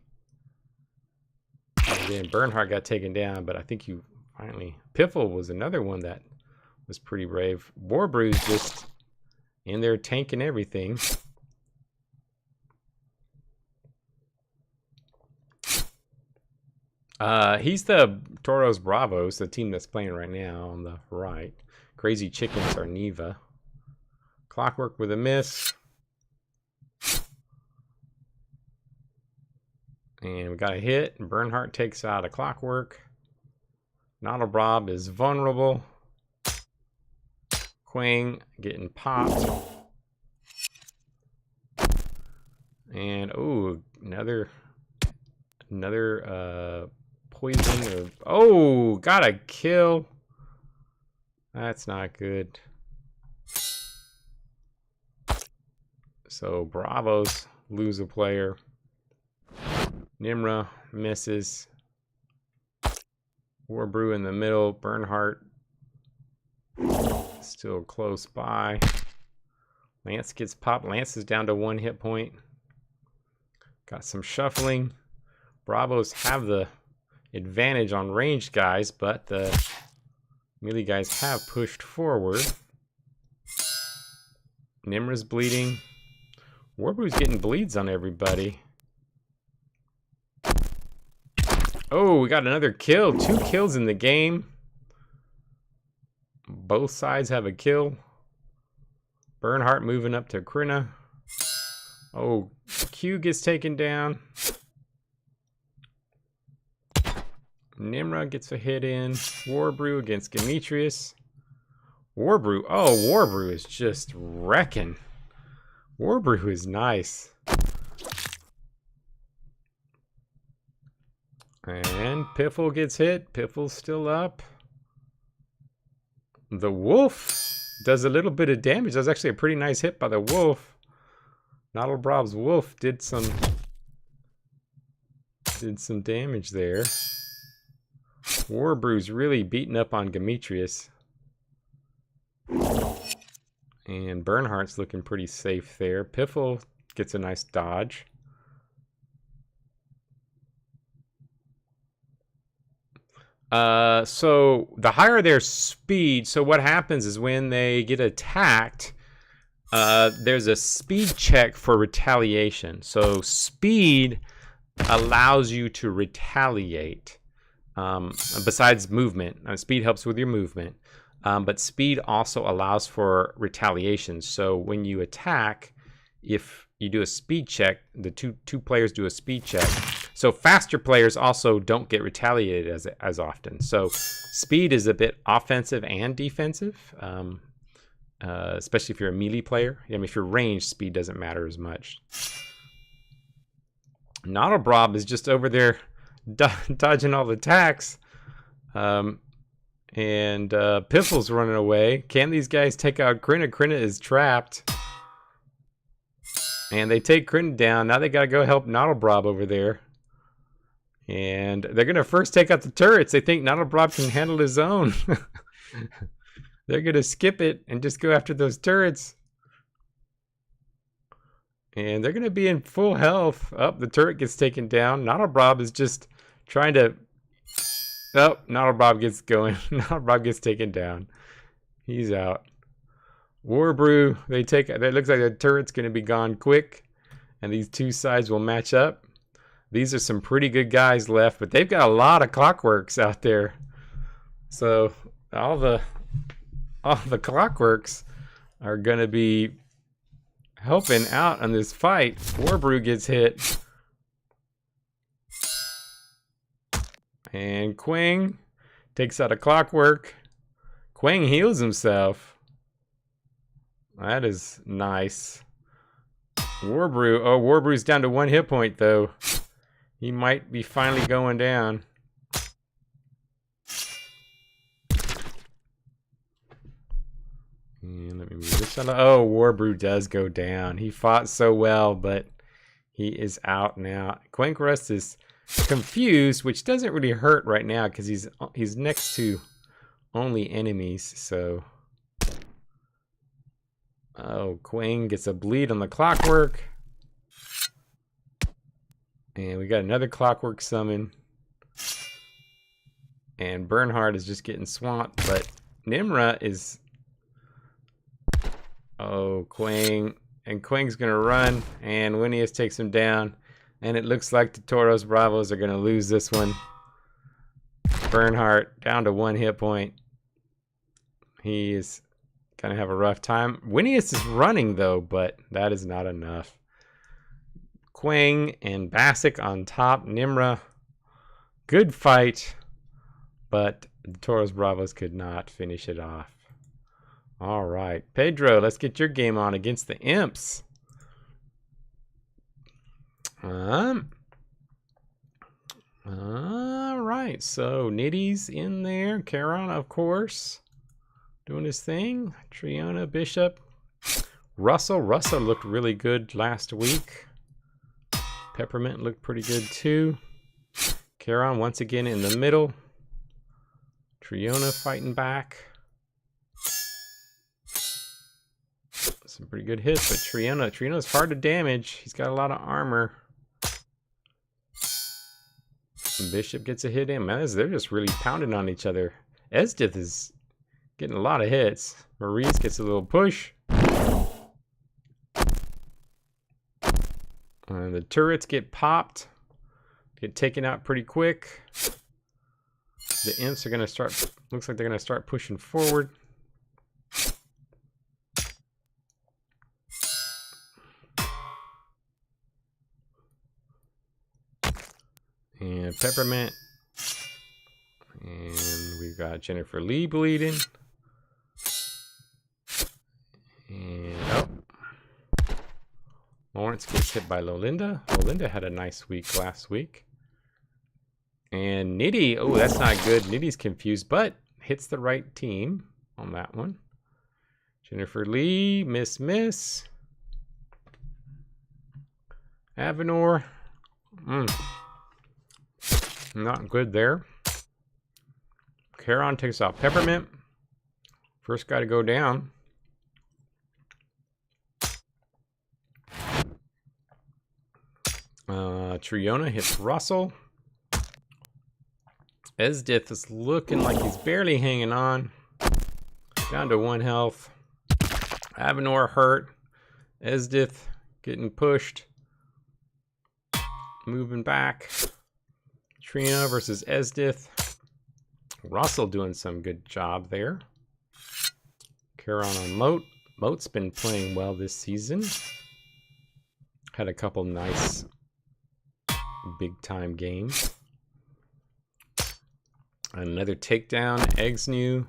And then Bernhardt got taken down, but I think you finally... Piffle was another one that was pretty brave. Warbrew's just in there tanking everything. He's the Toros Bravos, the team that's playing right now on the right. Crazy Chickens are Neva. Clockwork with a miss. And we got a hit. Bernhardt takes out a Clockwork. Noddlebrob is vulnerable. Quang getting popped. And, ooh, another poison. Or, oh, got a kill. That's not good. So Bravos lose a player. Nimra misses. Warbrew in the middle. Bernhardt still close by. Lance gets popped. Lance is down to 1 hit point. Got some shuffling. Bravos have the advantage on ranged guys, but the melee guys have pushed forward. Nimra's bleeding. Warbrew's getting bleeds on everybody. Oh, we got another kill. 2 kills in the game. Both sides have a kill. Bernhardt moving up to Krina. Oh, Q gets taken down. Nimra gets a hit in. Warbrew against Demetrius. Warbrew. Oh, Warbrew is just wrecking. Warbrew is nice. And Piffle gets hit. Piffle's still up. The Wolf does a little bit of damage. That was actually a pretty nice hit by the Wolf. Noddlebrob's Wolf did some damage there. Warbrew's really beating up on Demetrius. And Bernhardt's looking pretty safe there. Piffle gets a nice dodge. So the higher their speed, so what happens is when they get attacked, there's a speed check for retaliation. So speed allows you to retaliate. besides movement. Speed helps with your movement, but speed also allows for retaliation. So when you attack, if you do a speed check, the two players do a speed check. So faster players also don't get retaliated as often. So speed is a bit offensive and defensive, especially if you're a melee player. I mean, if you're ranged, speed doesn't matter as much. Noddlebrob is just over there dodging all the attacks. And Piffle's running away. Can these guys take out Krina? Krina is trapped. And they take Krina down. Now they gotta go help Noddlebrob over there. And they're gonna first take out the turrets. They think Noddlebrob can handle his own. They're gonna skip it and just go after those turrets. And they're gonna be in full health. Oh, the turret gets taken down. Noddlebrob is just trying to... Oh, Noddlebrob gets going. Noddlebrob gets taken down. He's out. Warbrew, it looks like the turret's gonna be gone quick. And these two sides will match up. These are some pretty good guys left, but they've got a lot of Clockworks out there. So all the Clockworks are gonna be helping out on this fight. Warbrew gets hit. And Quang takes out a Clockwork. Quang heals himself. That is nice. Warbrew, oh, Warbrew's down to 1 hit point though. He might be finally going down. And let me move this out. Oh, Warbrew does go down. He fought so well, but he is out now. Quankrust is confused, which doesn't really hurt right now because he's next to only enemies. So, oh, Quang gets a bleed on the Clockwork. And we got another Clockwork summon. And Bernhard is just getting swamped, but Nimra is... Oh, Quang. And Quang's gonna run, and Winnius takes him down. And it looks like the Toros Bravos are gonna lose this one. Bernhard down to 1 hit point. He is gonna have a rough time. Winnius is running though, but that is not enough. Quang and Bassick on top. Nimra, good fight, but the Toros Bravos could not finish it off. All right, Pedro, let's get your game on against the Imps. All right, so Nitty's in there. Charon, of course, doing his thing. Triona, Bishop. Russell looked really good last week. Peppermint looked pretty good too. Charon once again in the middle. Triona fighting back. Some pretty good hits, but Triona's hard to damage. He's got a lot of armor. Bishop gets a hit in. Man, they're just really pounding on each other. Esdith is getting a lot of hits. Maurice gets a little push. And the turrets get popped. Get taken out pretty quick. The Imps are going to start... Looks like they're going to start pushing forward. And Peppermint. And we've got Jennifer Lee bleeding. And oh. Lawrence gets hit by Lolinda. Lolinda had a nice week last week. And Nitty, oh, that's not good. Nitty's confused, but hits the right team on that one. Jennifer Lee, Miss. Avenor. Not good there. Charon takes out Peppermint. First guy to go down. Triona hits Russell. Esdith is looking like he's barely hanging on. Down to 1 health. Avenor hurt. Esdith getting pushed. Moving back. Trina versus Esdith. Russell doing some good job there. Caron on Moat. Moat's been playing well this season. Had a couple nice big-time games. Another takedown, Exnew.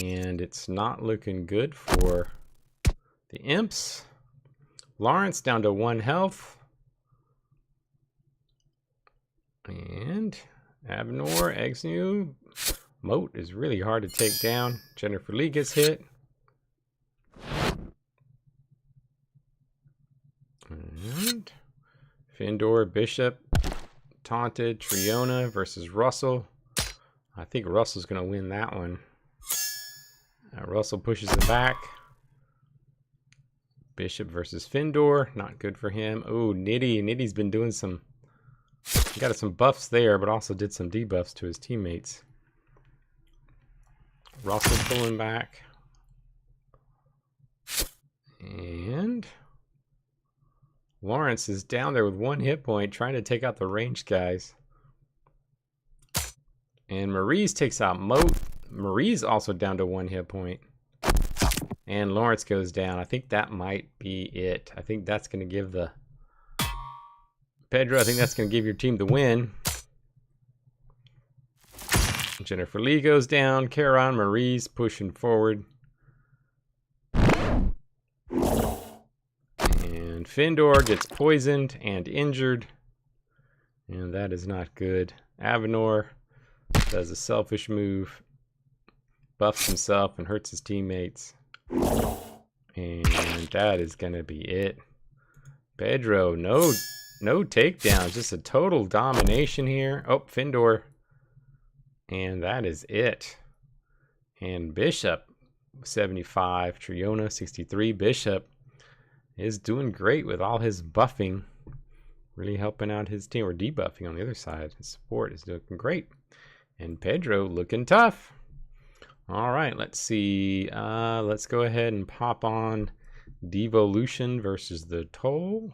And it's not looking good for the Imps. Lawrence down to 1 health. And Abnor, Exnew. Moat is really hard to take down. Jennifer Lee gets hit. And Findor, Bishop, taunted. Triona versus Russell. I think Russell's going to win that one. Russell pushes it back. Bishop versus Findor. Not good for him. Oh, Nitty. Nitty's been doing some... He got some buffs there, but also did some debuffs to his teammates. Russell pulling back. And Lawrence is down there with 1 hit point, trying to take out the ranged guys. And Maurice takes out Moat. Marie's also down to 1 hit point. And Lawrence goes down. I think that might be it. I think that's going to give the... Pedro, I think that's going to give your team the win. Jennifer Lee goes down. Caron, Marie's pushing forward. And Findor gets poisoned and injured. And that is not good. Avenor does a selfish move. Buffs himself and hurts his teammates. And that is going to be it. Pedro, no takedowns. Just a total domination here. Oh, Findor. And that is it. And Bishop, 75. Triona, 63. Bishop is doing great with all his buffing. Really helping out his team. Or debuffing on the other side. His support is looking great. And Pedro looking tough. All right, let's see. Let's go ahead and pop on Devolution versus the Toll.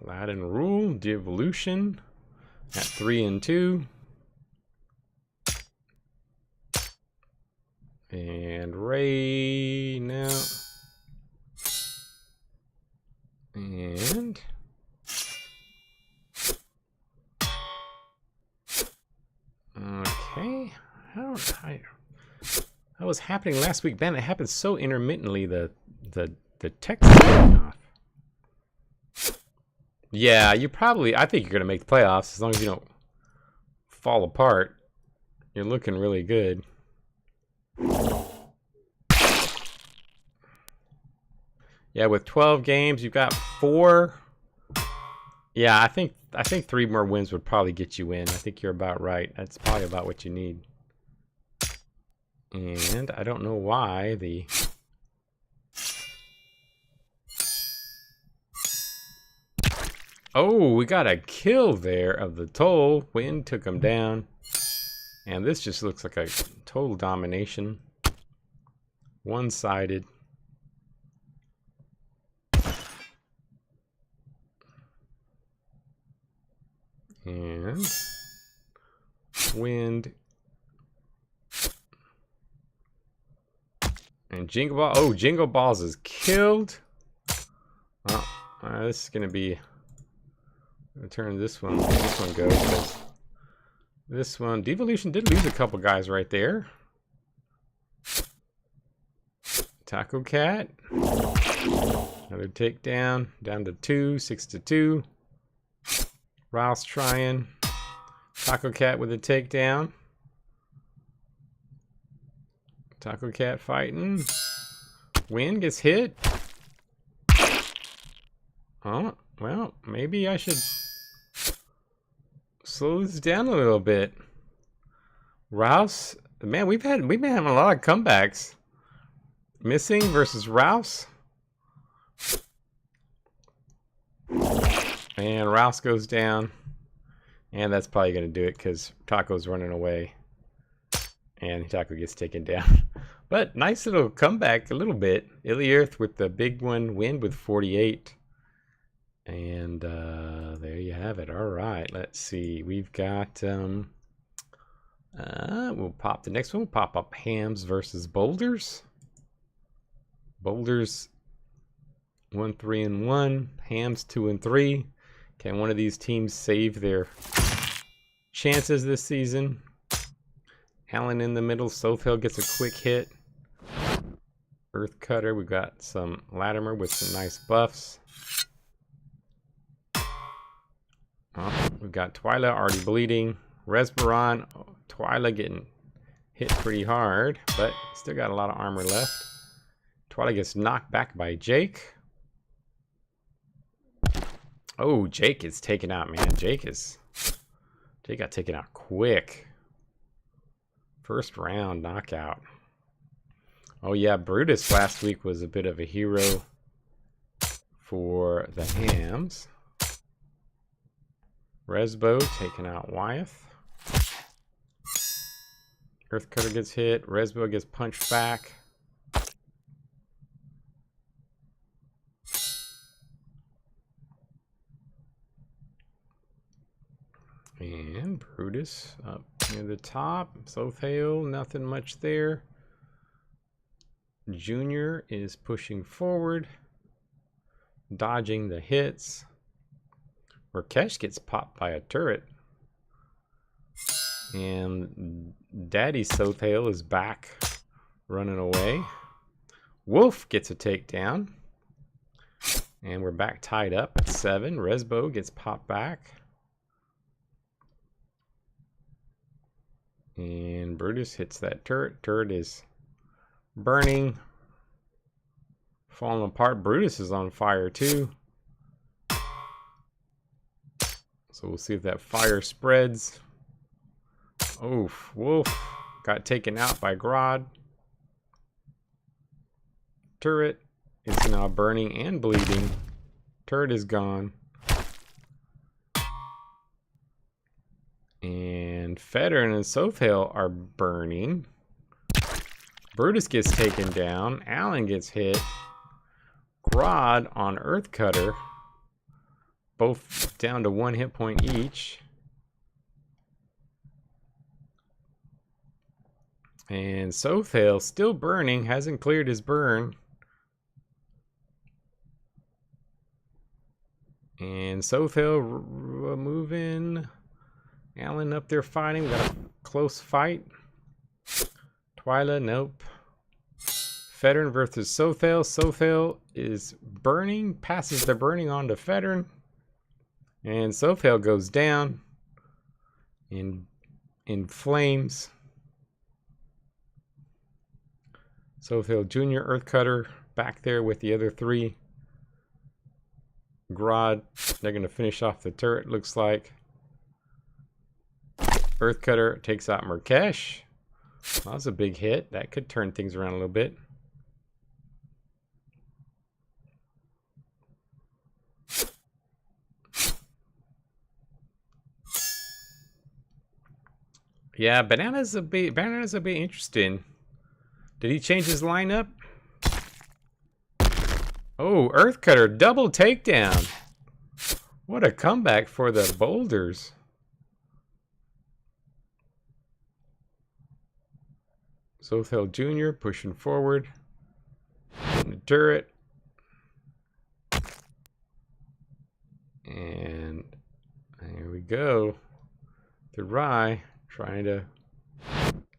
Latin Rule, Devolution at 3 and 2. And Ray now. And okay. That was happening last week. Man, it happened so intermittently. The text is going off. Yeah, I think you're gonna make the playoffs as long as you don't fall apart. You're looking really good. Yeah, with 12 games, you've got 4. Yeah, I think 3 more wins would probably get you in. I think you're about right. That's probably about what you need. And I don't know why the... Oh, we got a kill there of the Toll. Wind took him down. And this just looks like a total domination. One-sided. And Wind. And Jingle Ball. Oh, Jingle Balls is killed. Oh, this is going to be... I'm going to turn this one go. Because this one, Devolution did lose a couple guys right there. Taco Cat. Another takedown. Down to 2, 6 to 2. Rouse trying. Taco Cat with a takedown. Taco Cat fighting. Wind gets hit. Oh, well, maybe I should slow this down a little bit. Rouse, man, we've been having a lot of comebacks. Missing versus Rouse. And Rouse goes down. And that's probably going to do it because Taco's running away. And Taco gets taken down. But nice little comeback a little bit. Illiarth with the big one. Wind with 48. And there you have it. All right, let's see. We've got we'll pop the next one. We'll pop up Hams versus Boulders. Boulders 1-3-1. Hams 2-3. Can one of these teams save their chances this season? Allen in the middle. Sothel gets a quick hit. Earth Cutter. We've got some Latimer with some nice buffs. We've got Twyla already bleeding. Resbaron. Twyla getting hit pretty hard, but still got a lot of armor left. Twyla gets knocked back by Jake. Oh, Jake is taken out, man. Jake got taken out quick. First round knockout. Oh yeah, Brutus last week was a bit of a hero for the Hams. Resbo taking out Wyeth. Earth Cutter gets hit. Resbo gets punched back. And Brutus up near the top. Sothale, nothing much there. Junior is pushing forward, dodging the hits. Rakesh gets popped by a turret. And Daddy Sothale is back, running away. Wolf gets a takedown. And we're back tied up at 7. Resbo gets popped back. And Brutus hits that turret. Turret is burning, falling apart. Brutus is on fire too. So we'll see if that fire spreads. Oof, Wolf got taken out by Grodd. Turret is now burning and bleeding. Turret is gone. And Federn and Sothale are burning. Brutus gets taken down. Allen gets hit. Grodd on Earth Cutter. Both down to 1 hit point each. And Sothale still burning. Hasn't cleared his burn. And Sothale moving. Allen up there fighting. We got a close fight. Twyla, nope. Federn versus Sothale. Sothale is burning, passes the burning on to Federn. And Sothale goes down in flames. Sothale Jr., Earth Cutter, back there with the other 3. Grodd, they're going to finish off the turret, looks like. Earth Cutter takes out Murkesh. That was a big hit. That could turn things around a little bit. Yeah, Banana's a bit interesting. Did he change his lineup? Oh, Earth Cutter double takedown. What a comeback for the Boulders. Sothale Jr. pushing forward. Hitting the turret. And there we go. The Rye trying to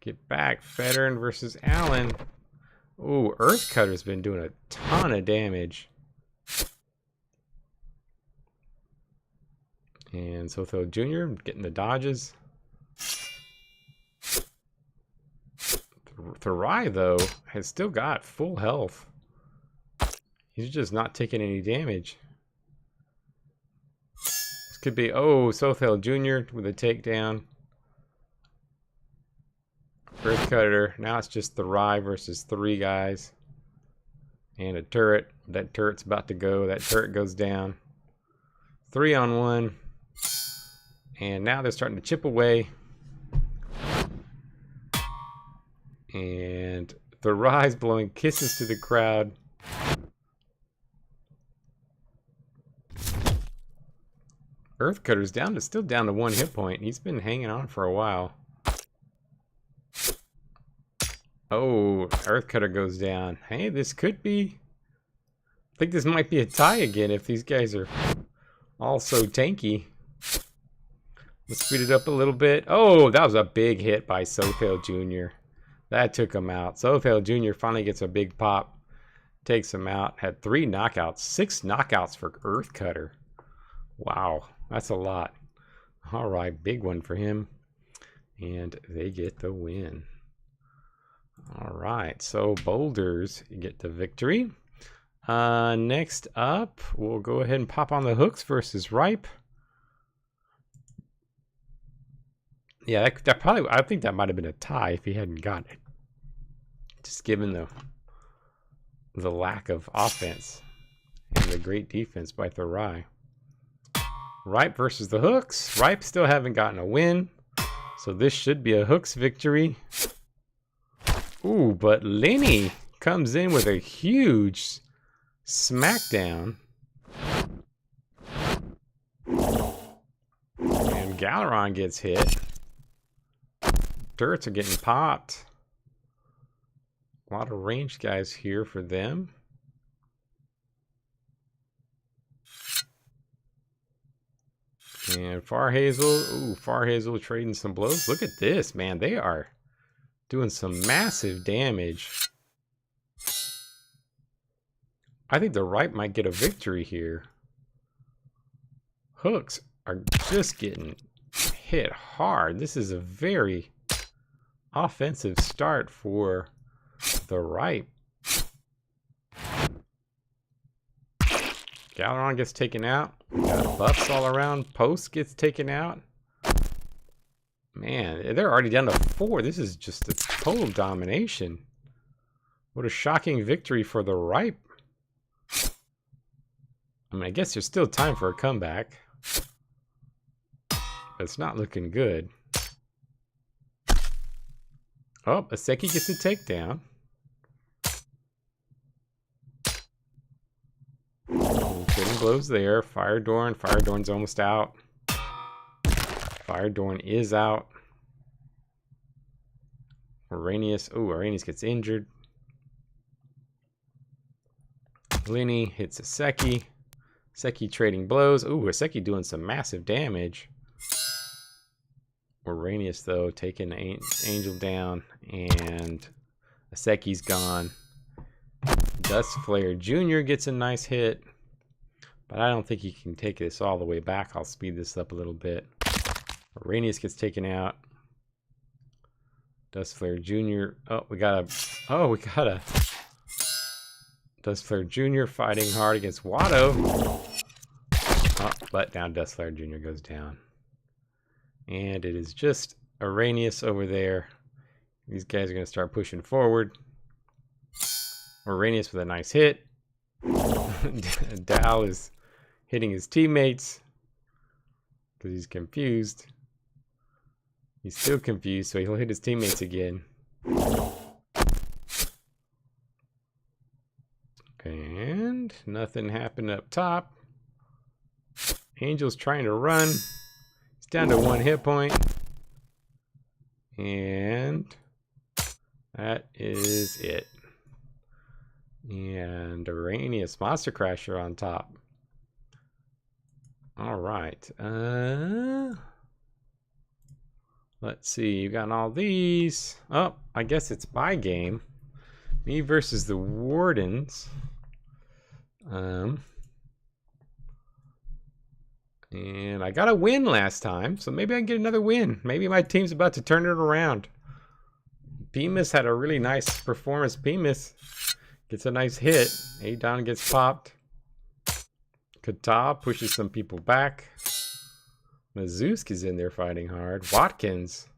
get back. Federn versus Allen. Ooh, Earth Cutter's been doing a ton of damage. And Sothale Jr. getting the dodges. Tharai, though, has still got full health. He's just not taking any damage. This could be, oh, Sothale Jr. with a takedown. Earth Cutter. Now it's just Tharai versus 3 guys. And a turret. That turret's about to go. That turret goes down. 3 on 1. And now they're starting to chip away. And Tharai's blowing kisses to the crowd. Earthcutter's still down to 1 hit point. He's been hanging on for a while. Oh, Earthcutter goes down. Hey, this could be... I think this might be a tie again if these guys are all so tanky. Let's speed it up a little bit. Oh, that was a big hit by Sothale Jr. That took him out. Sothale Jr. finally gets a big pop. Takes him out. Had 3 knockouts. 6 knockouts for Earthcutter. Wow, that's a lot. All right, big one for him. And they get the win. All right, so Boulders get the victory. Next up, we'll go ahead and pop on the Hooks versus Ripe. Yeah, that probably, I think that might have been a tie if he hadn't got it. Just given the lack of offense and the great defense by Thorai. Ripe versus the Hooks. Ripe still haven't gotten a win, so this should be a Hooks victory. Ooh, but Lenny comes in with a huge smackdown. And Galeron gets hit. Turrets are getting popped. A lot of ranged guys here for them. And Far Hazel. Ooh, Far Hazel trading some blows. Look at this, man. They are doing some massive damage. I think the Ripe might get a victory here. Hooks are just getting hit hard. This is a very offensive start for the Ripe. Galeron gets taken out. We got buffs all around. Post gets taken out. Man, they're already down to 4. This is just a total domination. What a shocking victory for the Ripe. I mean, I guess there's still time for a comeback. But it's not looking good. Oh, Aseki gets a takedown. Getting blows there. Firedorn. Firedorn's almost out. Firedorn is out. Arrhenius. Oh, Arrhenius gets injured. Lenny hits Aseki. Aseki trading blows. Ooh, Aseki doing some massive damage. Arrhenius, though, taking Angel down. And Aseki's gone. Dust Flare Jr. gets a nice hit. But I don't think he can take this all the way back. I'll speed this up a little bit. Arrhenius gets taken out. Dust Flare Jr. Oh, we got a Dust Flare Jr. fighting hard against Watto. Oh, but now Dust Flare Jr. goes down. And it is just Arrhenius over there. These guys are going to start pushing forward. Arrhenius with a nice hit. Dal is hitting his teammates because he's confused. He's still confused, so he'll hit his teammates again. And nothing happened up top. Angel's trying to run. He's down to 1 hit point. And that is it. And Arrhenius Monster Crasher on top. All right. Let's see. You got all these. Oh, I guess it's my game. Me versus the Wardens. And I got a win last time, so maybe I can get another win. Maybe my team's about to turn it around. Bemis had a really nice performance. Bemis gets a nice hit. Adon gets popped. Kata pushes some people back. Mazusk is in there fighting hard. Watkins,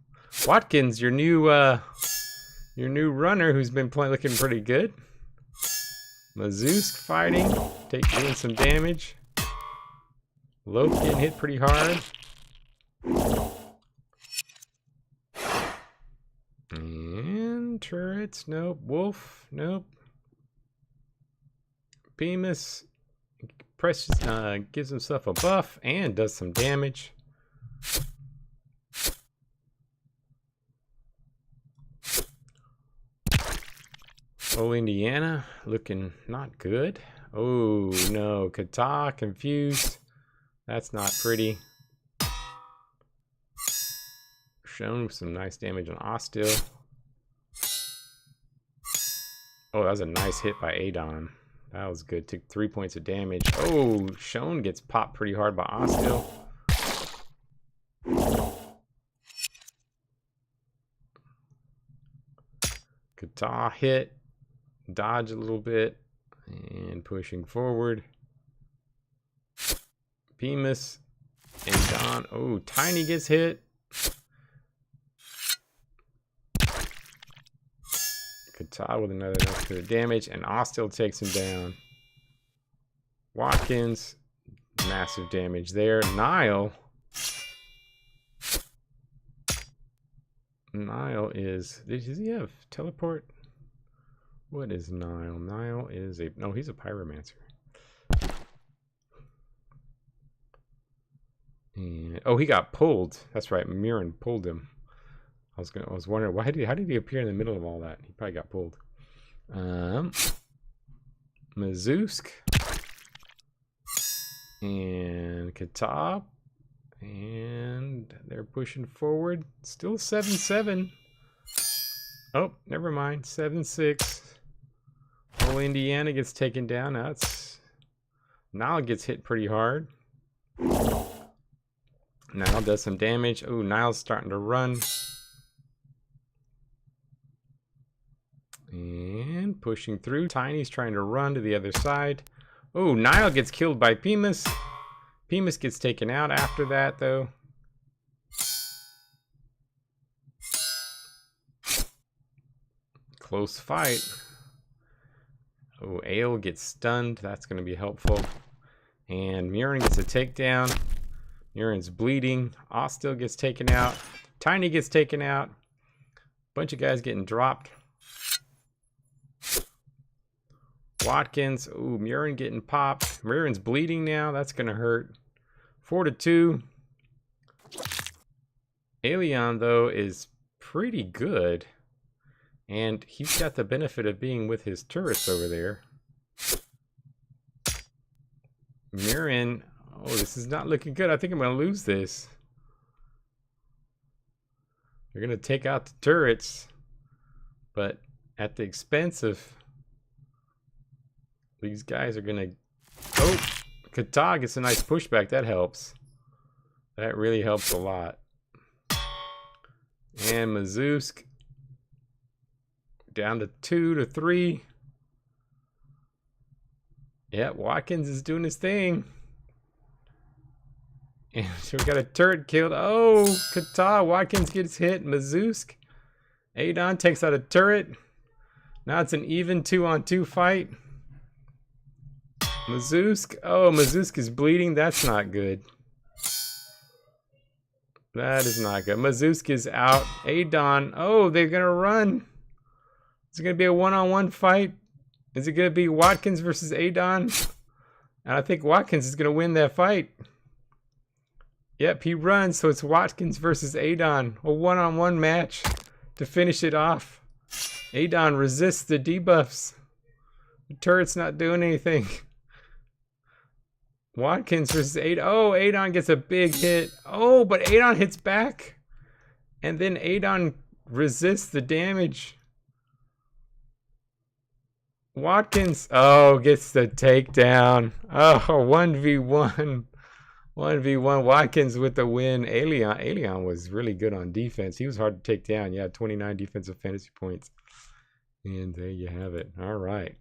your new runner who's been looking pretty good. Mazusk fighting, doing some damage. Loaf getting hit pretty hard. And turrets, nope. Wolf, nope. Bemis gives himself a buff and does some damage. Oh, Indiana looking not good. Oh no, Kata confused. That's not pretty. Shown some nice damage on Ostil. Oh, that was a nice hit by Adon. That was good. Took 3 points of damage. Oh, Shown gets popped pretty hard by Ostil. Kata hit. Dodge a little bit. And pushing forward. Bemis and Don. Oh, Tiny gets hit. Kata with another enough good damage, and Ostil takes him down. Watkins, massive damage there. Nile is, does he have teleport? What is Nile? Nile is a, no, he's a pyromancer. And, oh, he got pulled. That's right, Mirren pulled him. I was wondering how did he appear in the middle of all that? He probably got pulled. Mazusk and Katab, and they're pushing forward. Still 7-7. Oh, never mind. 7-6. Oh, Indiana gets taken down. That's Nile gets hit pretty hard. Nile does some damage. Oh, Nile's starting to run. And pushing through. Tiny's trying to run to the other side. Oh, Nile gets killed by Bemis. Bemis gets taken out after that, though. Close fight. Oh, Ale gets stunned. That's going to be helpful. And Mirren gets a takedown. Mirren's bleeding. Ostil gets taken out. Tiny gets taken out. Bunch of guys getting dropped. Watkins, ooh, Mirren getting popped. Mirren's bleeding now. That's going to hurt. 4-2. Alien, though, is pretty good. And he's got the benefit of being with his turrets over there. Mirren, oh, this is not looking good. I think I'm going to lose this. They're going to take out the turrets, but at the expense of... These guys are gonna. Oh, Kata gets a nice pushback. That helps. That really helps a lot. And Mazusk down to 2-3. Yeah, Watkins is doing his thing. And so we got a turret killed. Oh, Kata. Watkins gets hit. Mazusk. Adon takes out a turret. Now it's an even 2-on-2 fight. Mazusk. Oh, Mazusk is bleeding. That's not good. That is not good. Mazusk is out. Adon. Oh, they're going to run. Is it going to be a one-on-one fight? Is it going to be Watkins versus Adon? And I think Watkins is going to win that fight. Yep, he runs. So it's Watkins versus Adon. A one-on-one match to finish it off. Adon resists the debuffs. The turret's not doing anything. Watkins versus Adon. Oh, Adon gets a big hit. Oh, but Adon hits back. And then Adon resists the damage. Watkins, oh, gets the takedown. Oh, 1v1. 1v1. Watkins with the win. Alien was really good on defense. He was hard to take down. Yeah, 29 defensive fantasy points. And there you have it. All right.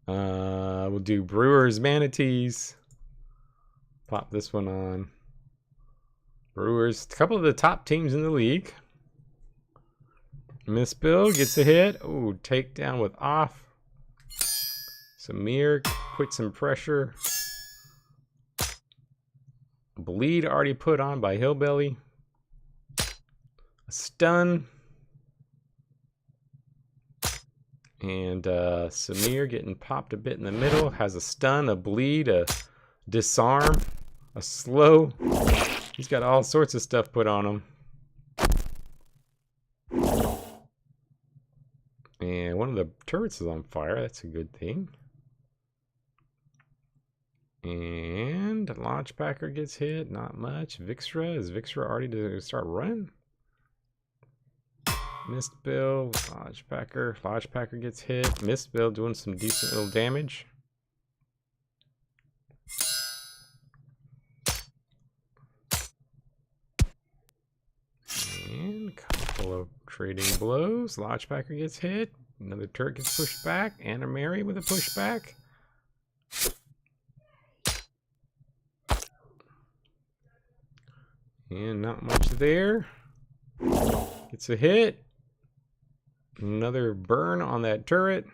We'll do Brewers Manatees. Pop this one on. Brewers, a couple of the top teams in the league. Mispill gets a hit. Oh, takedown with off. Samir puts some pressure. Bleed already put on by Hillbilly. A stun. And Samir getting popped a bit in the middle. Has a stun, a bleed, a disarm, a slow. He's got all sorts of stuff put on him. And one of the turrets is on fire. That's a good thing. And Launchpacker gets hit. Not much. Vixra. Is Vixra already to start running? Mistbill. Launchpacker. Launchpacker gets hit. Mistbill doing some decent little damage. And a couple of trading blows. Launchpacker gets hit. Another turret gets pushed back. Anna Mary with a pushback. And not much there. Gets a hit. Another burn on that turret.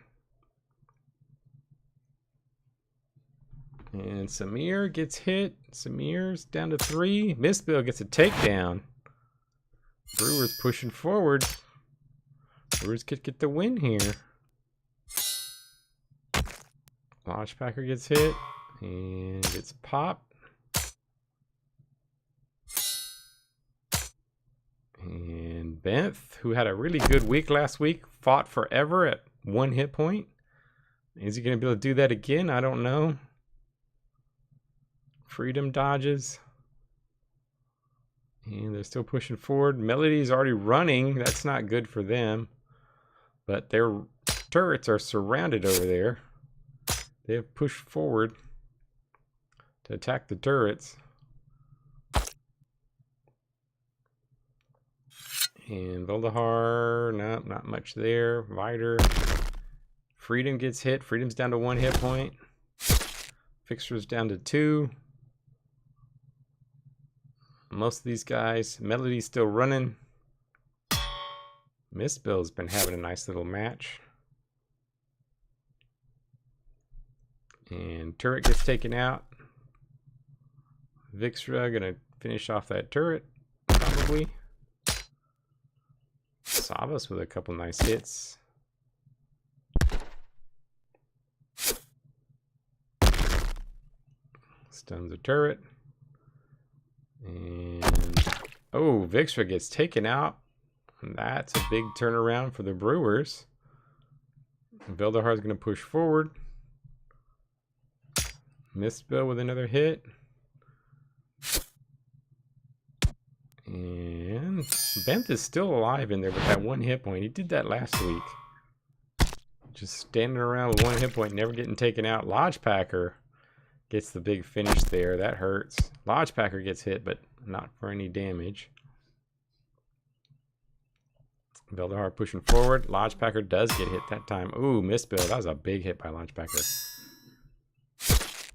And Samir gets hit. Samir's down to 3. Mistbill gets a takedown. Brewers pushing forward. Brewers could get the win here. Launchpacker gets hit and gets popped. And Benth, who had a really good week last week, fought forever at 1 hit point. Is he going to be able to do that again? I don't know. Freedom dodges. And they're still pushing forward. Melody's already running. That's not good for them. But their turrets are surrounded over there. They have pushed forward to attack the turrets. And Voldahar, no, not much there. Vider. Freedom gets hit. Freedom's down to 1 hit point. Fixer's down to 2. Most of these guys. Melody's still running. Mistbill's been having a nice little match. And turret gets taken out. Vixra gonna finish off that turret, probably. Savas with a couple nice hits. Stuns the turret. And oh, Vixra gets taken out. And that's a big turnaround for the Brewers. Veldahar's going to push forward. Mistbill with another hit. And Benth is still alive in there with that 1 hit point. He did that last week. Just standing around with 1 hit point, never getting taken out. Lodgepacker gets the big finish there. That hurts. Lodgepacker gets hit, but not for any damage. Veldahar pushing forward. Lodgepacker does get hit that time. Ooh, Mistbill. That was a big hit by Lodgepacker.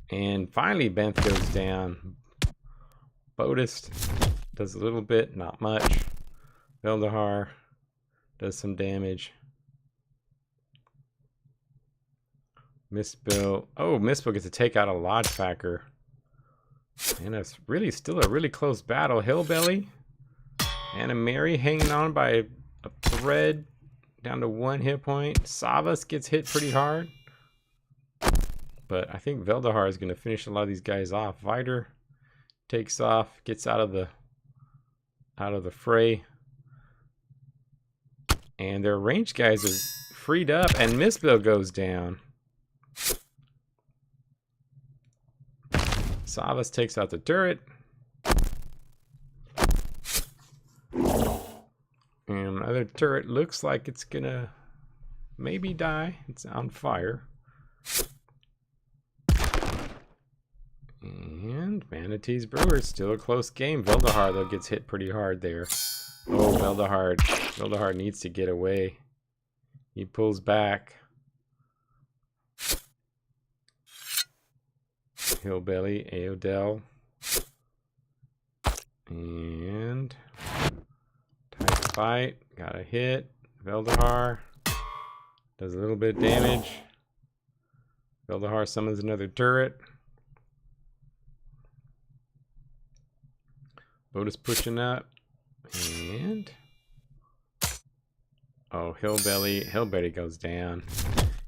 And finally, Benth goes down. Bodist does a little bit, not much. Veldahar does some damage. Mistbill. Oh, Mistbill gets to take out a Lodgepacker. And it's really still a really close battle. Hillbelly. Anna Mary hanging on by a thread down to 1 hit point. Savas gets hit pretty hard. But I think Veldahar is going to finish a lot of these guys off. Vider takes off, gets out of the fray. And their ranged guys are freed up, and Mistbill goes down. Savas takes out the turret. And another turret looks like it's gonna maybe die. It's on fire. And Manatees Brewers, still a close game. Veldahar, though, gets hit pretty hard there. Oh, Veldahar. Veldahar needs to get away. He pulls back. Hillbelly, Aodell. And tight fight. Got a hit. Veldahar does a little bit of damage. Veldahar summons another turret. Boat is pushing up. And Oh, Hillbilly goes down.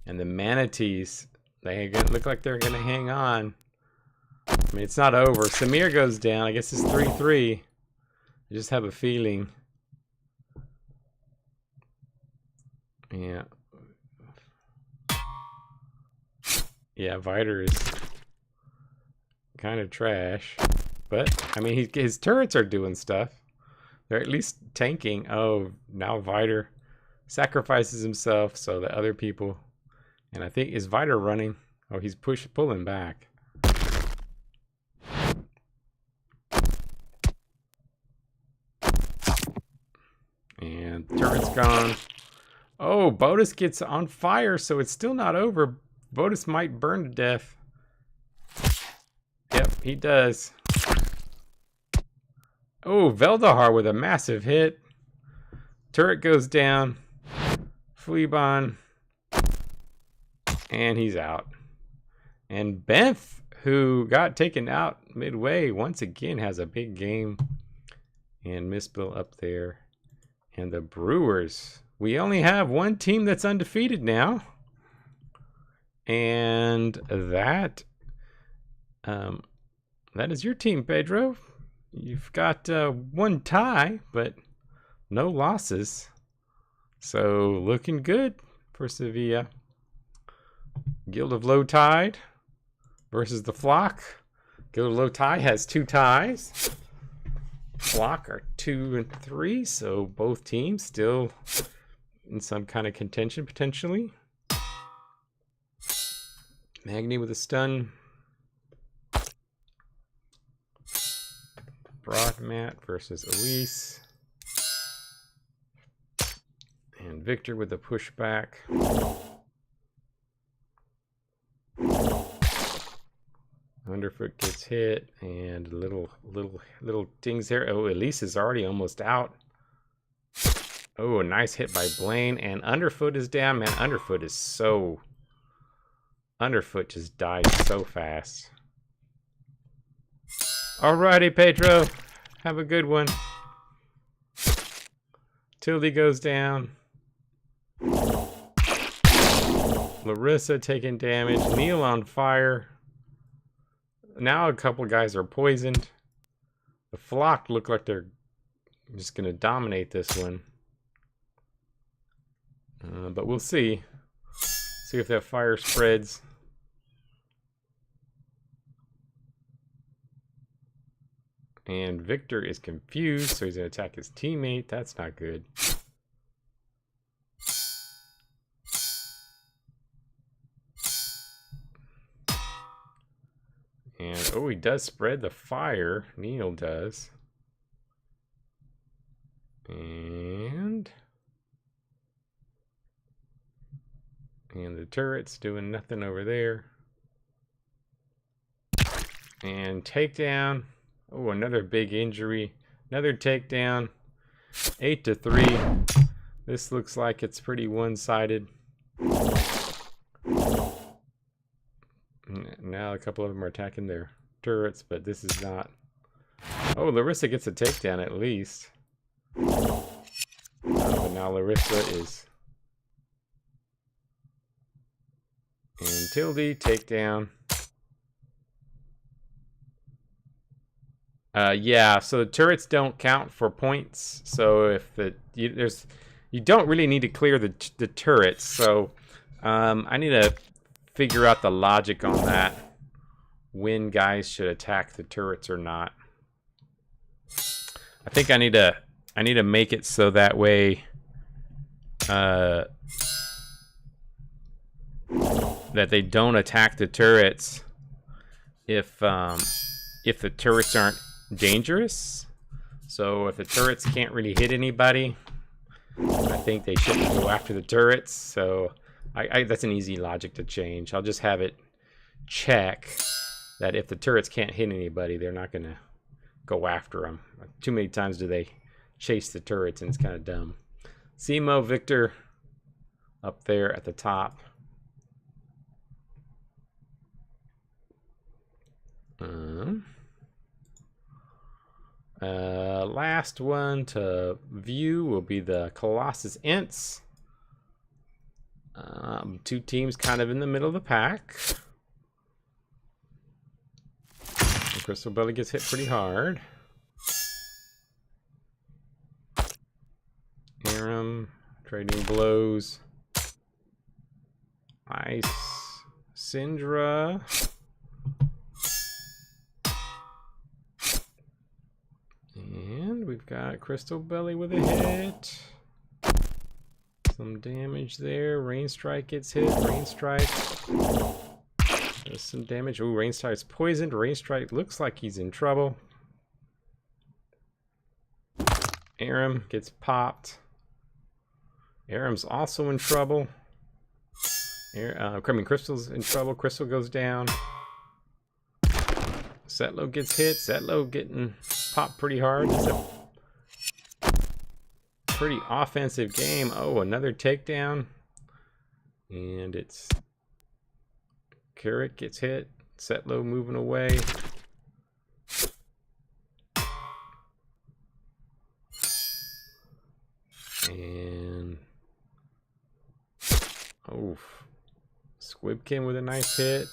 And the Manatees, they look like they're gonna hang on. I mean, it's not over. Samir goes down. I guess it's 3-3. I just have a feeling. Yeah. Yeah, Viter is kind of trash. But, I mean, his turrets are doing stuff. They're at least tanking. Oh, now Viter sacrifices himself so that other people... And I think, is Viter running? Oh, he's pulling back. And turret's gone. Oh, Botus gets on fire, so it's still not over. Botus might burn to death. Yep, he does. Oh, Veldahar with a massive hit. Turret goes down. Fleabon. And he's out. And Benth, who got taken out midway, once again has a big game. And Mispel up there. And the Brewers. We only have one team that's undefeated now. And that is your team, Pedro. You've got one tie, but no losses. So looking good for Sevilla. Guild of Low Tide versus the Flock. Guild of Low Tide has 2 ties. Flock are 2 and 3, so both teams still in some kind of contention potentially. Magni with a stun. Broadmat versus Elise. And Victor with the pushback. Underfoot gets hit, and little things there. Oh, Elise is already almost out. Oh, a nice hit by Blaine, and Underfoot is down. Man, Underfoot just died so fast. Alrighty, Pedro. Have a good one. Tildy goes down. Larissa taking damage. Neil on fire. Now a couple guys are poisoned. The Flock look like they're just going to dominate this one. But we'll see. See if that fire spreads. And Victor is confused, so he's going to attack his teammate. That's not good. And, oh, he does spread the fire. Neil does. And the turret's doing nothing over there. And takedown. Oh, another big injury. Another takedown. 8-3. This looks like it's pretty one-sided. Now a couple of them are attacking their turrets, but this is not. Oh, Larissa gets a takedown at least. But now Larissa is. And Tildy, takedown. Yeah, so the turrets don't count for points. So if you don't really need to clear the turrets. So I need to figure out the logic on that. When guys should attack the turrets or not. I think I need to make it so that way that they don't attack the turrets if the turrets aren't dangerous. So if the turrets can't really hit anybody, I think they shouldn't go after the turrets. So that's an easy logic to change. I'll just have it check that if the turrets can't hit anybody, they're not going to go after them. Too many times do they chase the turrets, and it's kind of dumb. Simo, Victor up there at the top. Last one to view will be the Colossus Ints. Two teams kind of in the middle of the pack. And Crystal Belly gets hit pretty hard. Aram trading blows. Ice. Syndra. And we've got Crystal Belly with a hit. Some damage there. Rain Strike gets hit. Rain Strike does some damage. Ooh, Rain Strike's poisoned. Rain Strike looks like he's in trouble. Aram gets popped. Aram's also in trouble. Crystal's in trouble. Crystal goes down. Setlo gets hit. Setlo getting popped pretty hard. It's a pretty offensive game. Oh, another takedown. And it's Carrick gets hit. Setlo moving away. And oh, Squibkin with a nice hit.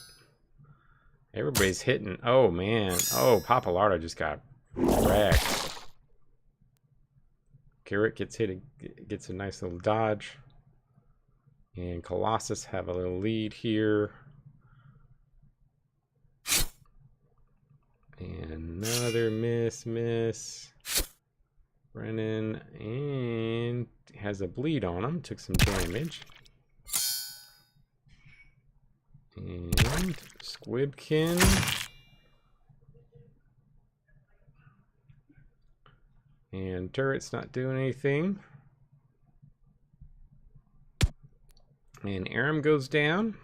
Everybody's hitting. Oh man. Oh, Papalardo just got wrecked. Carrot gets hit, gets a nice little dodge. And Colossus have a little lead here. And another miss. Brennan and has a bleed on him, took some damage. And Squibkin. And Turret's not doing anything. And Aram goes down.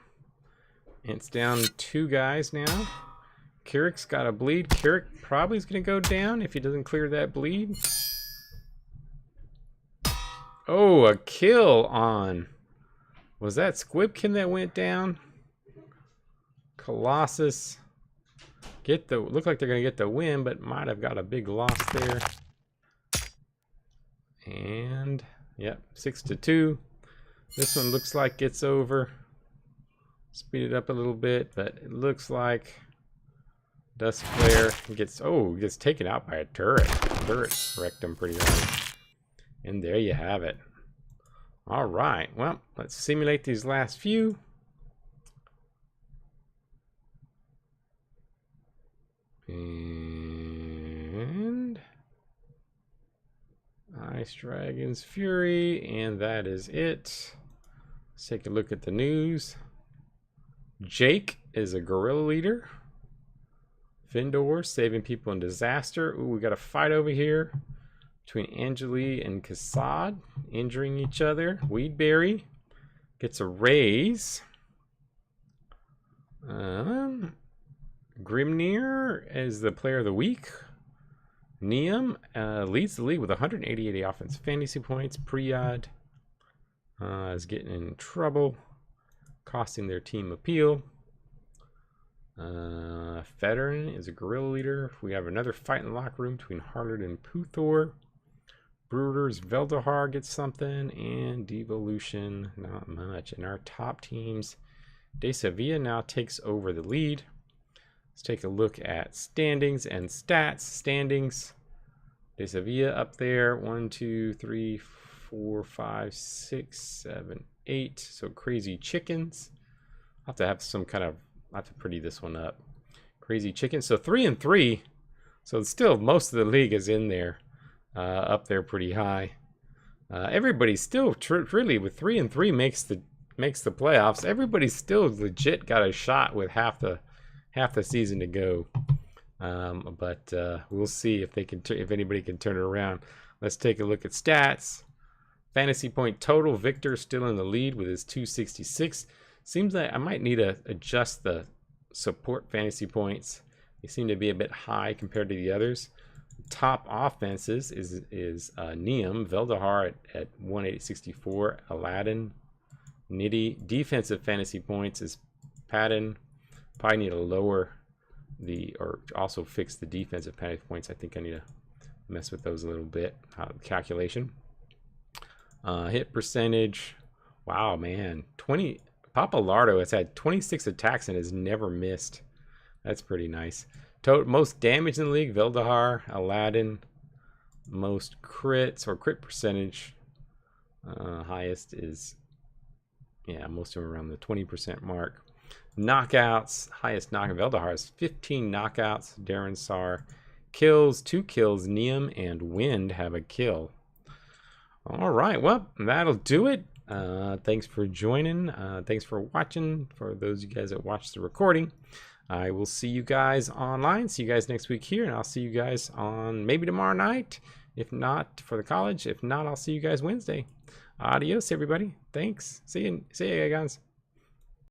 And it's down 2 guys now. Carrick's got a bleed. Carrick probably is going to go down if he doesn't clear that bleed. Oh, a kill on. Was that Squibkin that went down? Colossus. Look like they're going to get the win, but might have got a big loss there. And, yep, 6-2. This one looks like it's over. Speed it up a little bit, but it looks like Dust Flare gets taken out by a turret. Turret wrecked him pretty hard. And there you have it. All right, well, let's simulate these last few. And Ice Dragon's Fury, and that is it. Let's take a look at the news. Jake is a guerrilla leader. Findor saving people in disaster. Ooh, we got a fight over here between Angeli and Kassad, injuring each other. Weedberry gets a raise. Grimnir is the player of the week. Neum leads the league with 188 offense fantasy points. Priyad is getting in trouble, costing their team appeal. Federin is a guerrilla leader. We have another fight in the locker room between Harlot and Puthor. Brewers Veldahar gets something, and Devolution not much. And our top teams, De Sevilla now takes over the lead. Let's take a look at standings and stats. Standings, De Sevilla up there, 1, 2, 3, 4, 5, 6, 7, 8. So Crazy Chickens. I'll have to pretty this one up. Crazy Chickens. So 3-3. So still most of the league is in there, up there pretty high. Everybody's still really with 3-3 makes the playoffs. Everybody's still legit got a shot with half the season to go. But we'll see if anybody can turn it around. Let's take a look at stats. Fantasy point total. Victor still in the lead with his 266. Seems like I might need to adjust the support fantasy points. They seem to be a bit high compared to the others. Top offenses is Neum, Veldahar at 164, Aladdin, Nitty. Defensive fantasy points is Patton. Probably need to lower or also fix the defensive fantasy points. I think I need to mess with those a little bit. Calculation. Hit percentage Wow, man. 20. Papalardo has had 26 attacks and has never missed. That's pretty nice. Most damage in the league, Veldahar, Aladdin. Most crits or crit percentage. Highest is, yeah, most of them around the 20% mark. Knockouts, highest knockout. Veldahar has 15 knockouts. Darren Sar kills, 2 kills. Neum and Wind have a kill. All right, well, that'll do it. Thanks for joining. Thanks for watching. For those of you guys that watched the recording, I will see you guys online. See you guys next week here, and I'll see you guys on maybe tomorrow night. If not, for the college. If not, I'll see you guys Wednesday. Adios, everybody. Thanks. See you guys.